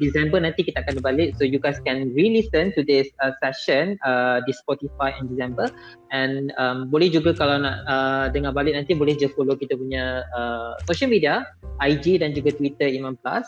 December nanti kita akan balik, so you guys can re-listen to this session di Spotify in December, and boleh juga kalau nak dengar balik nanti boleh je follow kita punya social media, IG dan juga Twitter IMAN Plus.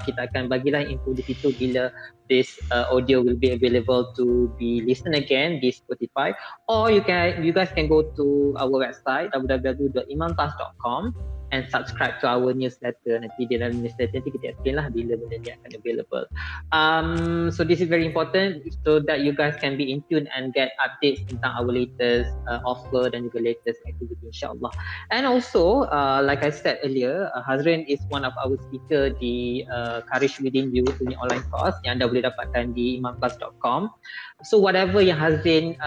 Kita akan bagilah info di situ bila this audio will be available to be listened again di Spotify, or you guys can go to our website www.imanplus.com and subscribe to our newsletter. Nanti di dalam newsletter nanti kita explain lah bila benda ni akan available. So this is very important so that you guys can be in tune and get updates tentang our latest offer dan juga latest activity insyaAllah. And also like I said earlier, Hazreen is one of our speaker di Courage Within You punya online course yang anda boleh dapatkan di imanplus.com. So whatever yang Hazreen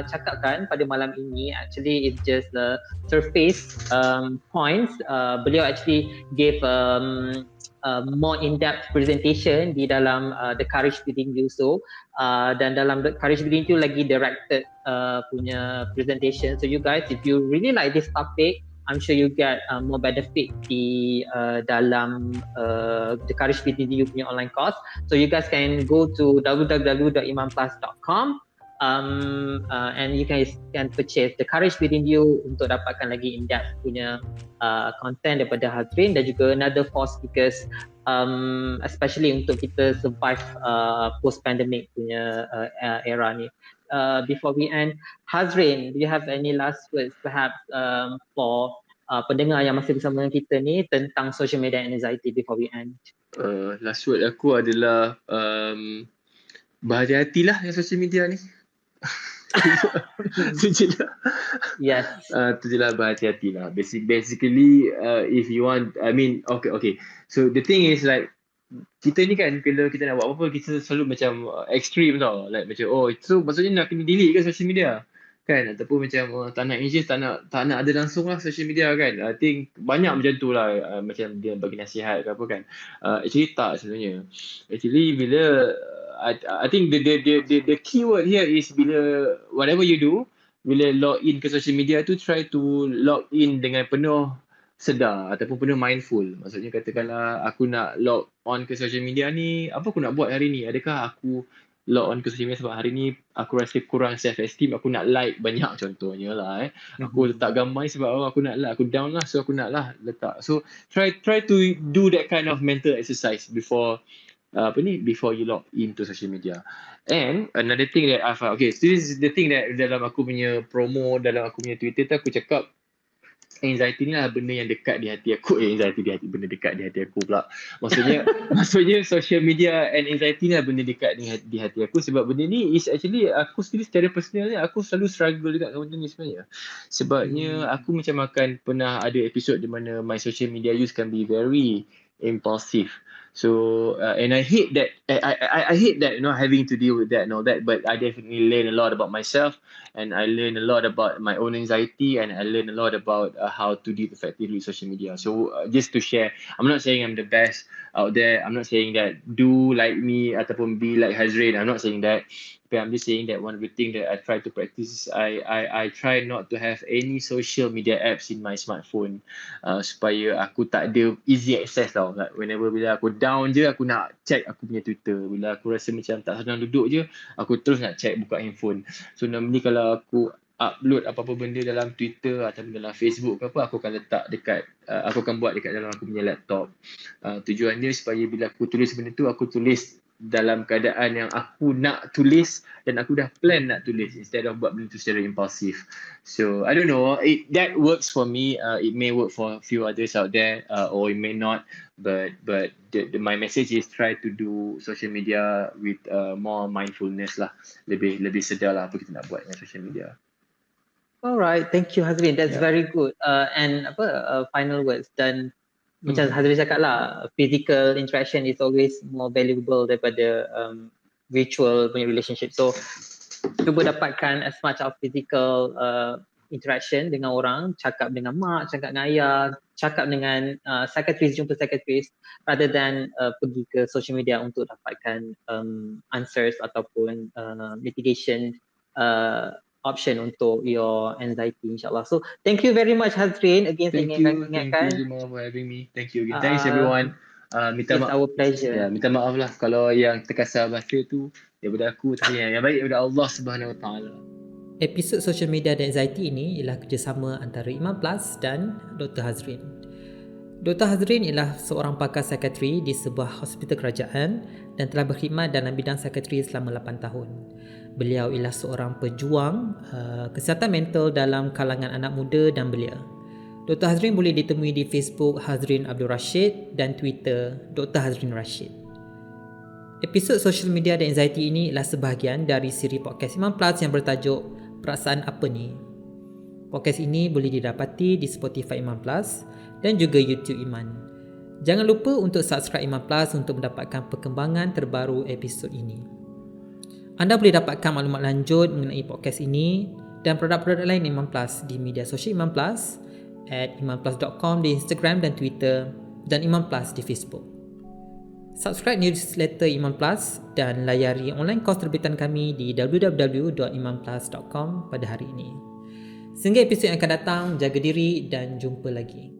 cakapkan pada malam ini actually is just the surface points. Beliau actually gave more in-depth presentation di dalam The Courage Within You. So dan dalam The Courage Within You lagi directed punya presentation. So you guys, if you really like this topic, I'm sure you get more benefit di dalam The Courage Within You punya online course. So you guys can go to www.imanplus.com and you can purchase The Courage Within You untuk dapatkan lagi in-depth punya content daripada Hazreen dan juga another 4 speakers, especially untuk kita survive post-pandemic punya era ni. Before we end, Hazreen, do you have any last words perhaps for pendengar yang masih bersama dengan kita ni tentang social media and anxiety before we end? Last word aku adalah berhati-hatilah dengan social media ni. Itu je lah. Yes. Itu je lah, berhati-hatilah. Basically, if you want, I mean, okay. So the thing is like, kita ni kan bila kita nak buat apa-apa, kita selalu macam extreme tau. Like macam, so maksudnya nak kena delete ke social media? Kan? Ataupun macam tak nak engage, tak nak ada langsung lah social media kan. I think banyak macam tu lah, macam dia bagi nasihat ke apa kan. Actually tak sebenarnya. Actually bila I think the key word here is bila whatever you do, bila log in ke social media tu, try to log in dengan penuh sedar ataupun penuh mindful. Maksudnya katakanlah aku nak log on ke social media ni, apa aku nak buat hari ni? Adakah aku log on ke social media sebab hari ni aku rasa kurang self esteem, aku nak like banyak contohnya lah aku letak gambar ni sebab aku nak like, aku down lah so aku nak lah letak. So try to do that kind of mental exercise before before you log into social media. And another thing that I found, okay, so this is the thing that dalam aku punya promo, dalam aku punya Twitter tu aku cakap anxiety ni lah benda yang dekat di hati aku. Anxiety di hati, benda dekat di hati aku pula. Maksudnya social media and anxiety ni lah benda dekat di hati aku, sebab benda ni is actually aku sendiri secara personal ni aku selalu struggle dengan benda ni sebenarnya. Sebabnya aku macam akan pernah ada episod di mana my social media use can be very impulsive. So and I hate that. I hate that, having to deal with that and all that. But I definitely learn a lot about myself, and I learn a lot about my own anxiety, and I learn a lot about how to deal effectively with social media. So just to share, I'm not saying I'm the best out there. I'm not saying that do like me ataupun be like Hazreen. I'm not saying that. But I'm just saying that one of the things that I try to practice is I try not to have any social media apps in my smartphone supaya aku tak ada easy access tau. Like whenever bila aku down je, aku nak check aku punya Twitter. Bila aku rasa macam tak senang duduk je, aku terus nak check buka handphone. So normally kalau aku upload apa-apa benda dalam Twitter atau dalam Facebook ke apa, aku akan letak dekat aku akan buat dekat dalam aku punya laptop. Tujuannya supaya bila aku tulis benda tu, aku tulis dalam keadaan yang aku nak tulis dan aku dah plan nak tulis, instead of buat benda tu secara impulsif. So I don't know, that works for me. It may work for a few others out there, or it may not, but my message is try to do social media with more mindfulness lah, lebih sedar lah apa kita nak buat dengan social media. Alright, thank you Hazreen, that's very good. And final words, dan macam Hazreen cakap lah, physical interaction is always more valuable daripada virtual punya relationship. So cuba dapatkan as much of physical interaction dengan orang, cakap dengan mak, cakap dengan ayah, cakap dengan psychiatrist, jumpa psychiatrist, rather than pergi ke social media untuk dapatkan answers ataupun mitigation option untuk your anxiety, insyaAllah. So thank you very much Hazreen. Again, Thank you Zuma for having me. Thank you again. Thanks everyone. It's our pleasure. Minta maaf lah kalau yang terkasar bahasa tu daripada aku, tapi yang baik daripada Allah Subhanahu Wa Taala. Episod social media dan anxiety ini ialah kerjasama antara IMAN Plus dan Dr. Hazreen. Dr. Hazreen ialah seorang pakar psikiatri di sebuah hospital kerajaan dan telah berkhidmat dalam bidang psikiatri selama 8 tahun. Beliau ialah seorang pejuang kesihatan mental dalam kalangan anak muda dan belia. Dr. Hazreen boleh ditemui di Facebook Hazreen Abdul Rashid dan Twitter Dr. Hazreen Rashid. Episod social media dan anxiety ini ialah sebahagian dari siri podcast IMAN Plus yang bertajuk Perasaan Apa Ni. Podcast ini boleh didapati di Spotify IMAN Plus dan juga YouTube IMAN. Jangan lupa untuk subscribe IMAN Plus untuk mendapatkan perkembangan terbaru episod ini. Anda boleh dapatkan maklumat lanjut mengenai podcast ini dan produk-produk lain IMAN Plus di media sosial IMAN Plus @imanplus.com di Instagram dan Twitter dan IMAN Plus di Facebook. Subscribe newsletter IMAN Plus dan layari online kos terbitan kami di www.imanplus.com pada hari ini. Sehingga episod yang akan datang, jaga diri dan jumpa lagi.